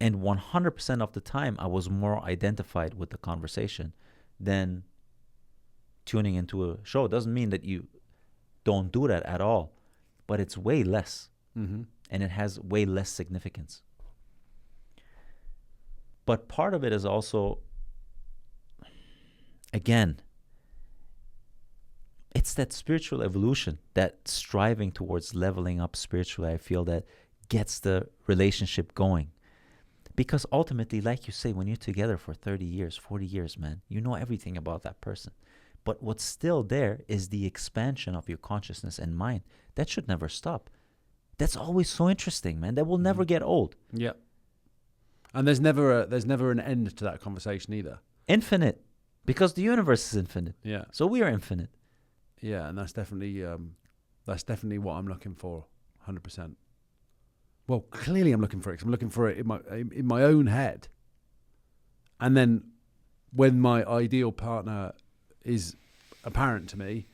And 100% of the time, I was more identified with the conversation than tuning into a show. It doesn't mean that you don't do that at all, but it's way less. Mm-hmm. And it has way less significance. But part of it is also, again, it's that spiritual evolution, that striving towards leveling up spiritually, I feel, that gets the relationship going. Because ultimately, like you say, when you're together for 30 years, 40 years, man, you know everything about that person. But what's still there is the expansion of your consciousness and mind. That should never stop. That's always so interesting, man. That will never get old. Yeah. And there's never an end to that conversation either. Infinite. Because the universe is infinite. Yeah. So we are infinite. Yeah, and that's definitely what I'm looking for, 100%. Well, clearly I'm looking for it, 'cause I'm looking for it in my own head. And then when my ideal partner is apparent to me,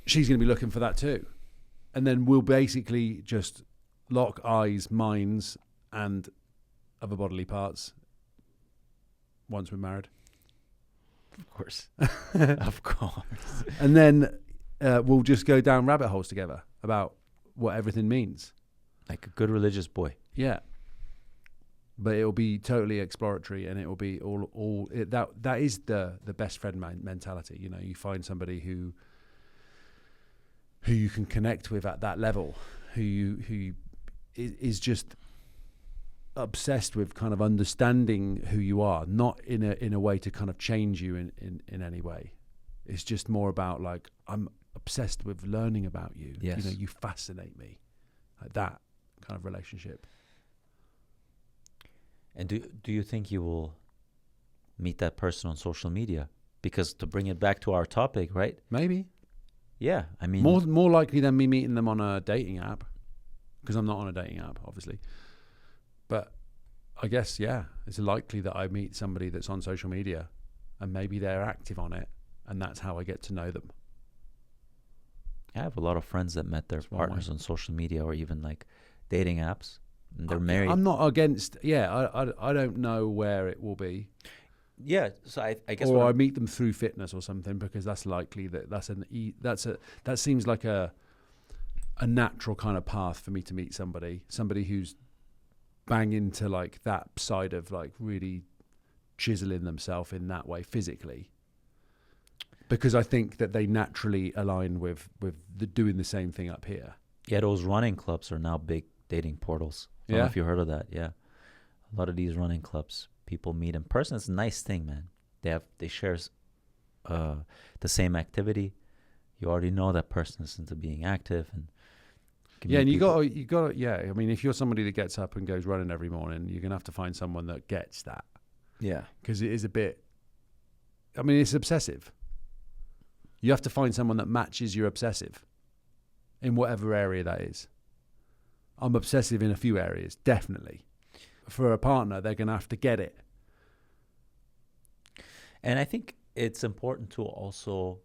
she's going to be looking for that too. And then we'll basically just lock eyes, minds, and other bodily parts once we're married. Of course. Of course. And then we'll just go down rabbit holes together about what everything means. Like a good religious boy. Yeah. But it'll be totally exploratory, and it will be that is the best friend mentality. You know, you find somebody who you can connect with at that level, who is just obsessed with kind of understanding who you are, not in a way to kind of change you in any way. It's just more about, like, I'm obsessed with learning about you. Yes. You know, you fascinate me. Like that kind of relationship. And do you think you will meet that person on social media? Because to bring it back to our topic, right? Maybe. Yeah, I mean, More likely than me meeting them on a dating app, because I'm not on a dating app, obviously. But I guess, yeah, it's likely that I meet somebody that's on social media, and maybe they're active on it, and that's how I get to know them. I have a lot of friends that met their partners on social media or even like dating apps, and they're married. I'm not against. Yeah, I don't know where it will be. Yeah, so I guess. Or I meet them through fitness or something, because that's likely that seems like a natural kind of path for me to meet somebody who's bang into like that side of like really chiseling themselves in that way physically, because I think that they naturally align with doing the same thing up here. Yeah, those running clubs are now big dating portals. I don't know if you heard of that. Yeah, a lot of these running clubs, people meet in person. It's a nice thing, man. They share the same activity. You already know that person is into being active, and and you got. Yeah, I mean, if you're somebody that gets up and goes running every morning, you're gonna have to find someone that gets that. Yeah, because it is a bit. I mean, it's obsessive. You have to find someone that matches your obsessive, in whatever area that is. I'm obsessive in a few areas, definitely. For a partner, they're going to have to get it. And I think it's important to also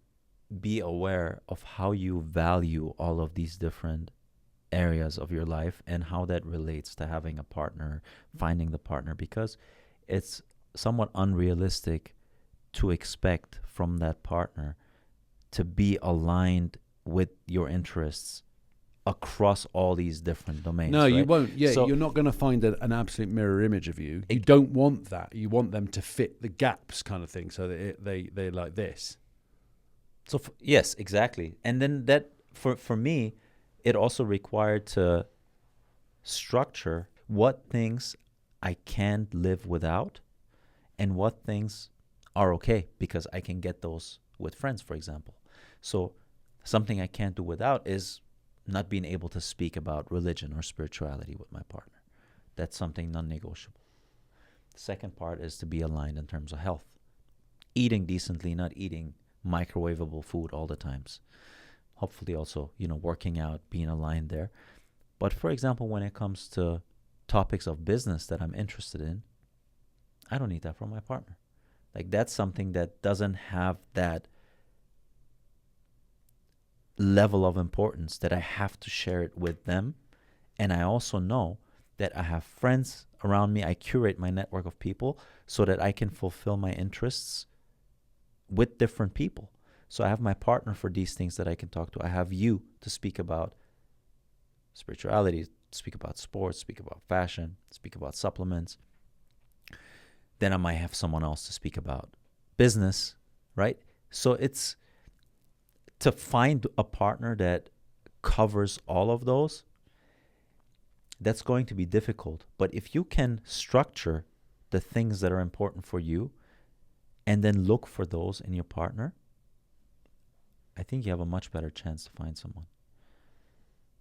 be aware of how you value all of these different areas of your life and how that relates to having a partner, finding the partner, because it's somewhat unrealistic to expect from that partner to be aligned with your interests across all these different domains. No, right? you won't. Yeah, So, you're not going to find an absolute mirror image of you. You don't want that. You want them to fit the gaps, kind of thing, so that they're like this. So yes, exactly. And then that for me, it also required to structure what things I can't live without, and what things are okay because I can get those with friends, for example. So something I can't do without is not being able to speak about religion or spirituality with my partner. That's something non-negotiable. The second part is to be aligned in terms of health. Eating decently, not eating microwavable food all the times. Hopefully also, working out, being aligned there. But for example, when it comes to topics of business that I'm interested in, I don't need that from my partner. Like, that's something that doesn't have that level of importance that I have to share it with them, And I also know that I have friends around me. I curate my network of people so that I can fulfill my interests with different people. So I have my partner for these things that I can talk to. I have you to speak about spirituality, speak about sports, speak about fashion, speak about supplements. Then I might have someone else to speak about business, right? So it's to find a partner that covers all of those. That's going to be difficult. But if you can structure the things that are important for you and then look for those in your partner, I think you have a much better chance to find someone.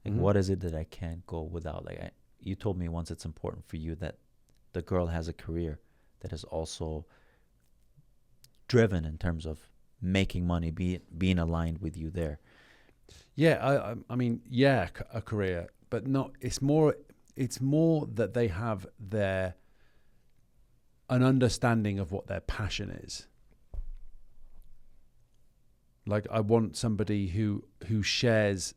Like, what is it that I can't go without? Like, you told me once it's important for you that the girl has a career that is also driven in terms of making money, being aligned with you there. Yeah, I mean, yeah, a career, but not. It's more that they have an understanding of what their passion is. Like, I want somebody who shares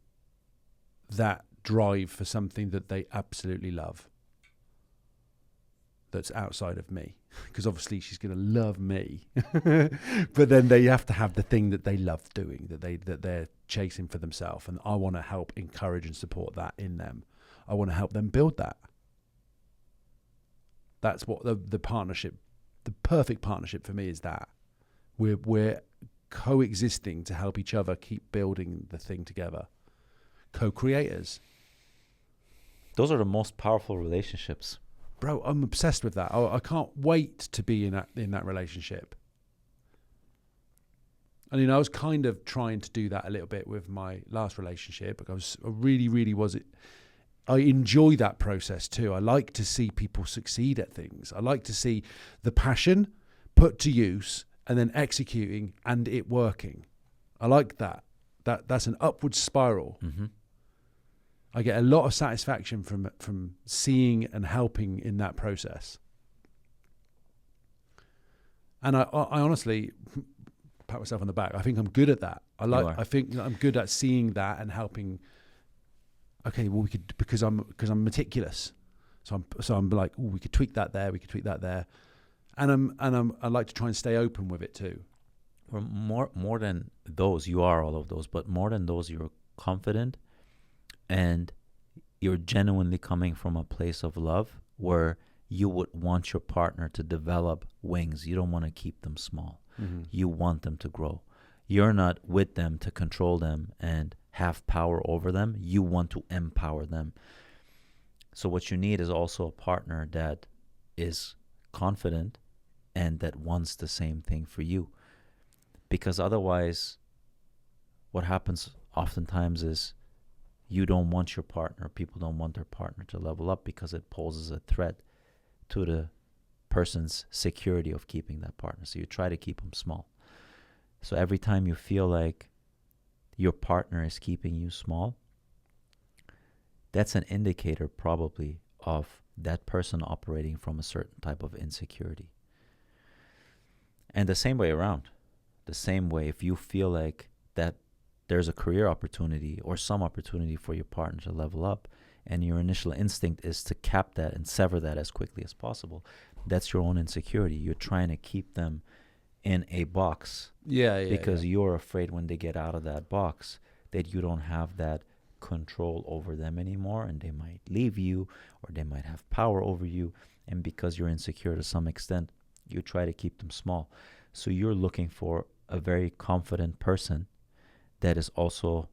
that drive for something that they absolutely love, that's outside of me, because obviously she's going to love me, but then they have to have the thing that they love doing, that they're chasing for themselves, and I want to help encourage and support that in them. I want to help them build that. That's what the partnership, the perfect partnership for me is. That we're coexisting to help each other keep building the thing together. Co-creators. Those are the most powerful relationships. Bro, I'm obsessed with that. I can't wait to be in that relationship. And I was kind of trying to do that a little bit with my last relationship. I really was it. I enjoy that process too. I like to see people succeed at things. I like to see the passion put to use and then executing and it working. I like that. That's an upward spiral. Mm-hmm. I get a lot of satisfaction from seeing and helping in that process. And I honestly pat myself on the back. I think I'm good at that. I think I'm good at seeing that and helping. Okay, well, we could, because I'm meticulous. So I'm like, we could tweak that there, we could tweak that there. And I like to try and stay open with it too. Well, more than those, you are all of those, but more than those, you're confident and you're genuinely coming from a place of love where you would want your partner to develop wings. You don't want to keep them small. Mm-hmm. You want them to grow. You're not with them to control them and have power over them. You want to empower them. So what you need is also a partner that is confident and that wants the same thing for you. Because otherwise, what happens oftentimes is you don't want your partner, people don't want their partner to level up because it poses a threat to the person's security of keeping that partner. So you try to keep them small. So every time you feel like your partner is keeping you small, that's an indicator probably of that person operating from a certain type of insecurity. And the same way around. The same way, if you feel like that there's a career opportunity or some opportunity for your partner to level up, and your initial instinct is to cap that and sever that as quickly as possible, that's your own insecurity. You're trying to keep them in a box. Because you're afraid when they get out of that box that you don't have that control over them anymore, and they might leave you or they might have power over you. And because you're insecure to some extent, you try to keep them small. So you're looking for a very confident person that is also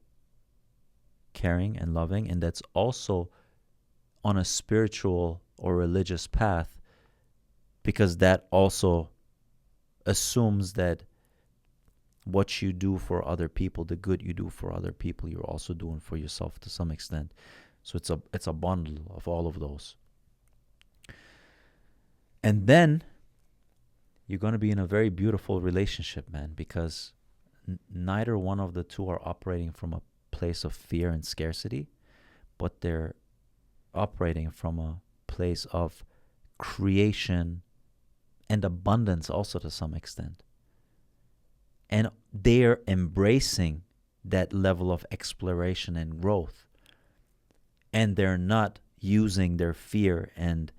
caring and loving, and that's also on a spiritual or religious path, because that also assumes that what you do for other people, the good you do for other people, you're also doing for yourself to some extent. So it's a bundle of all of those. And then you're going to be in a very beautiful relationship, man, because neither one of the two are operating from a place of fear and scarcity, but they're operating from a place of creation and abundance also to some extent. And they're embracing that level of exploration and growth. and they're not using their fear and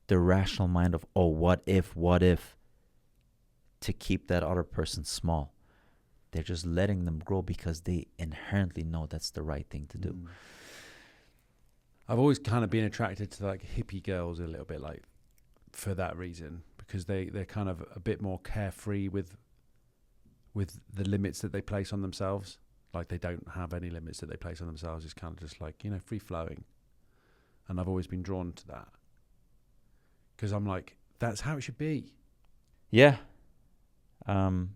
the rational mind of, oh, what if, to keep that other person small. They're just letting them grow because they inherently know that's the right thing to do. I've always kind of been attracted to like hippie girls a little bit, like for that reason, because they're kind of a bit more carefree with the limits that they place on themselves. Like they don't have any limits that they place on themselves. It's kind of just like, you know, free flowing. And I've always been drawn to that because I'm like, that's how it should be. Yeah. Do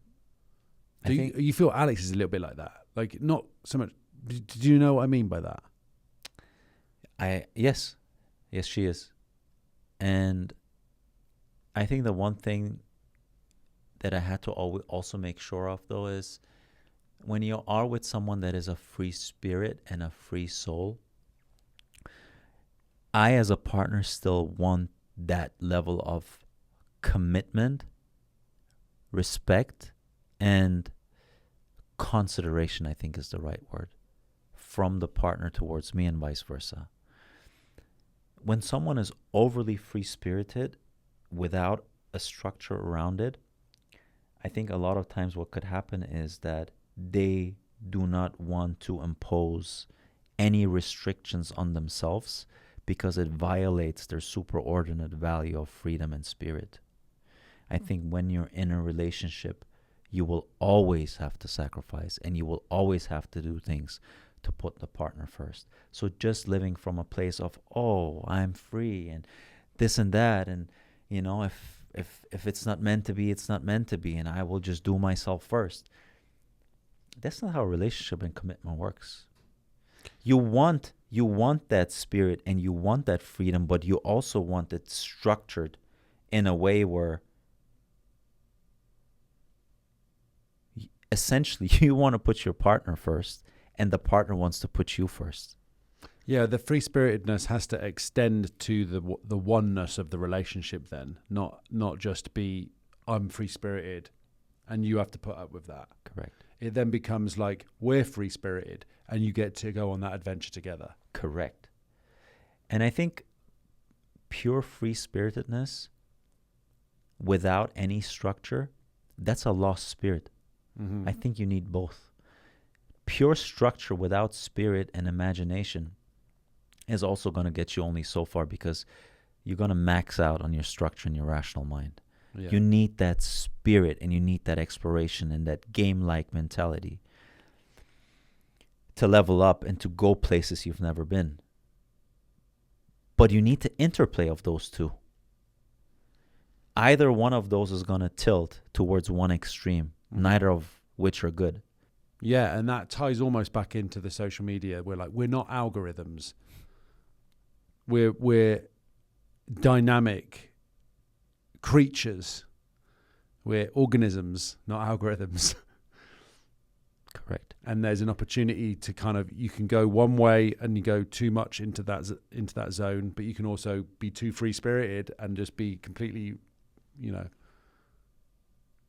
you feel Alex is a little bit like that? Like not so much. Do you know what I mean by that? Yes, she is. And I think the one thing that I had to also make sure of, though, is when you are with someone that is a free spirit and a free soul, I, as a partner, still want that level of commitment, respect, and consideration, I think is the right word, from the partner towards me and vice versa. When someone is overly free-spirited without a structure around it, I think a lot of times what could happen is that they do not want to impose any restrictions on themselves because it violates their superordinate value of freedom and spirit. I think when you're in a relationship, you will always have to sacrifice and you will always have to do things to put the partner first. So just living from a place of, oh, I'm free and this and that, and you know, if it's not meant to be, it's not meant to be, and I will just do myself first. That's not how a relationship and commitment works. You want that spirit and you want that freedom, but you also want it structured in a way where essentially you want to put your partner first and the partner wants to put you first. Yeah, the free-spiritedness has to extend to the oneness of the relationship then, not just be, I'm free-spirited and you have to put up with that. Correct. It then becomes like, we're free-spirited and you get to go on that adventure together. Correct. And I think pure free-spiritedness without any structure, that's a lost spirit. Mm-hmm. I think you need both. Pure structure without spirit and imagination is also going to get you only so far because you're going to max out on your structure and your rational mind. Yeah. You need that spirit and you need that exploration and that game-like mentality to level up and to go places you've never been. But you need the interplay of those two. Either one of those is going to tilt towards one extreme, neither of which are good. Yeah, and that ties almost back into the social media. We're not algorithms. We're dynamic creatures. We're organisms, not algorithms. Correct. And there's an opportunity to kind of, you can go one way and you go too much into that zone, but you can also be too free-spirited and just be completely,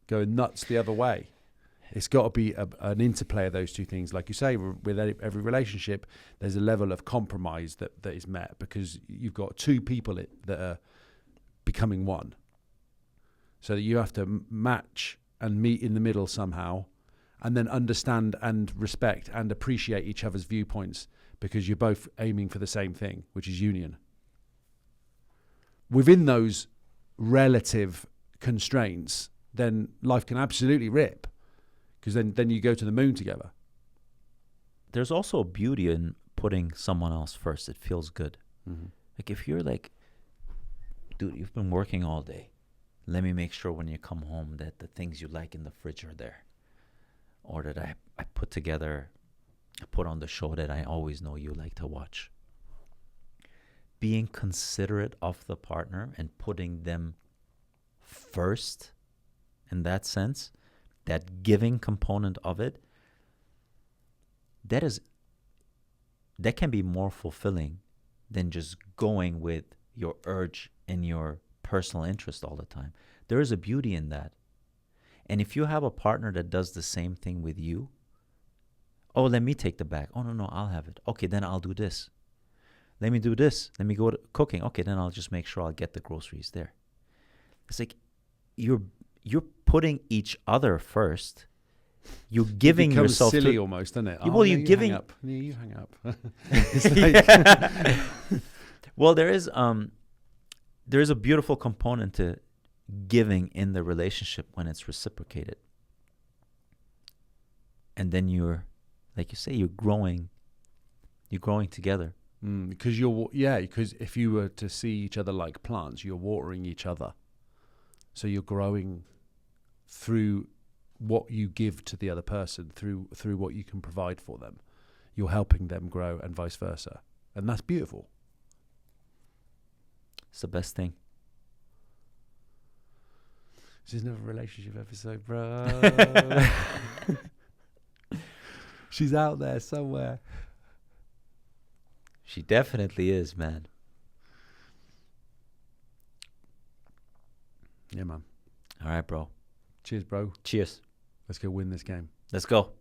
going nuts the other way. It's got to be an interplay of those two things. Like you say, with every relationship, there's a level of compromise that is met because you've got two people that are becoming one. So that you have to match and meet in the middle somehow and then understand and respect and appreciate each other's viewpoints because you're both aiming for the same thing, which is union. Within those relative constraints, then life can absolutely rip. Because then you go to the moon together. There's also a beauty in putting someone else first. It feels good. Mm-hmm. Like if you're like, dude, you've been working all day. Let me make sure when you come home that the things you like in the fridge are there. Or that I put on the show that I always know you like to watch. Being considerate of the partner and putting them first in that sense, that giving component of it, that can be more fulfilling than just going with your urge and your personal interest all the time. There is a beauty in that. And if you have a partner that does the same thing with you, Oh, let me take the bag. Oh, no, I'll have it. Okay, then I'll do this. Let me do this. Let me go to cooking. Okay, then I'll just make sure I'll get the groceries there. It's like you're putting each other first. You're giving it becomes yourself silly to, almost, doesn't it? Well, Oh, you're no, giving- hang up. No, you hang up. It's like Well, there is a beautiful component to giving in the relationship when it's reciprocated. And then you're, like you say, you're growing together. because because if you were to see each other like plants, you're watering each other. So you're growing through what you give to the other person, through what you can provide for them. You're helping them grow and vice versa. And that's beautiful. It's the best thing. This is another relationship episode, bro. She's out there somewhere. She definitely is, man. Yeah, man. All right, bro. Cheers, bro. Cheers. Let's go win this game. Let's go.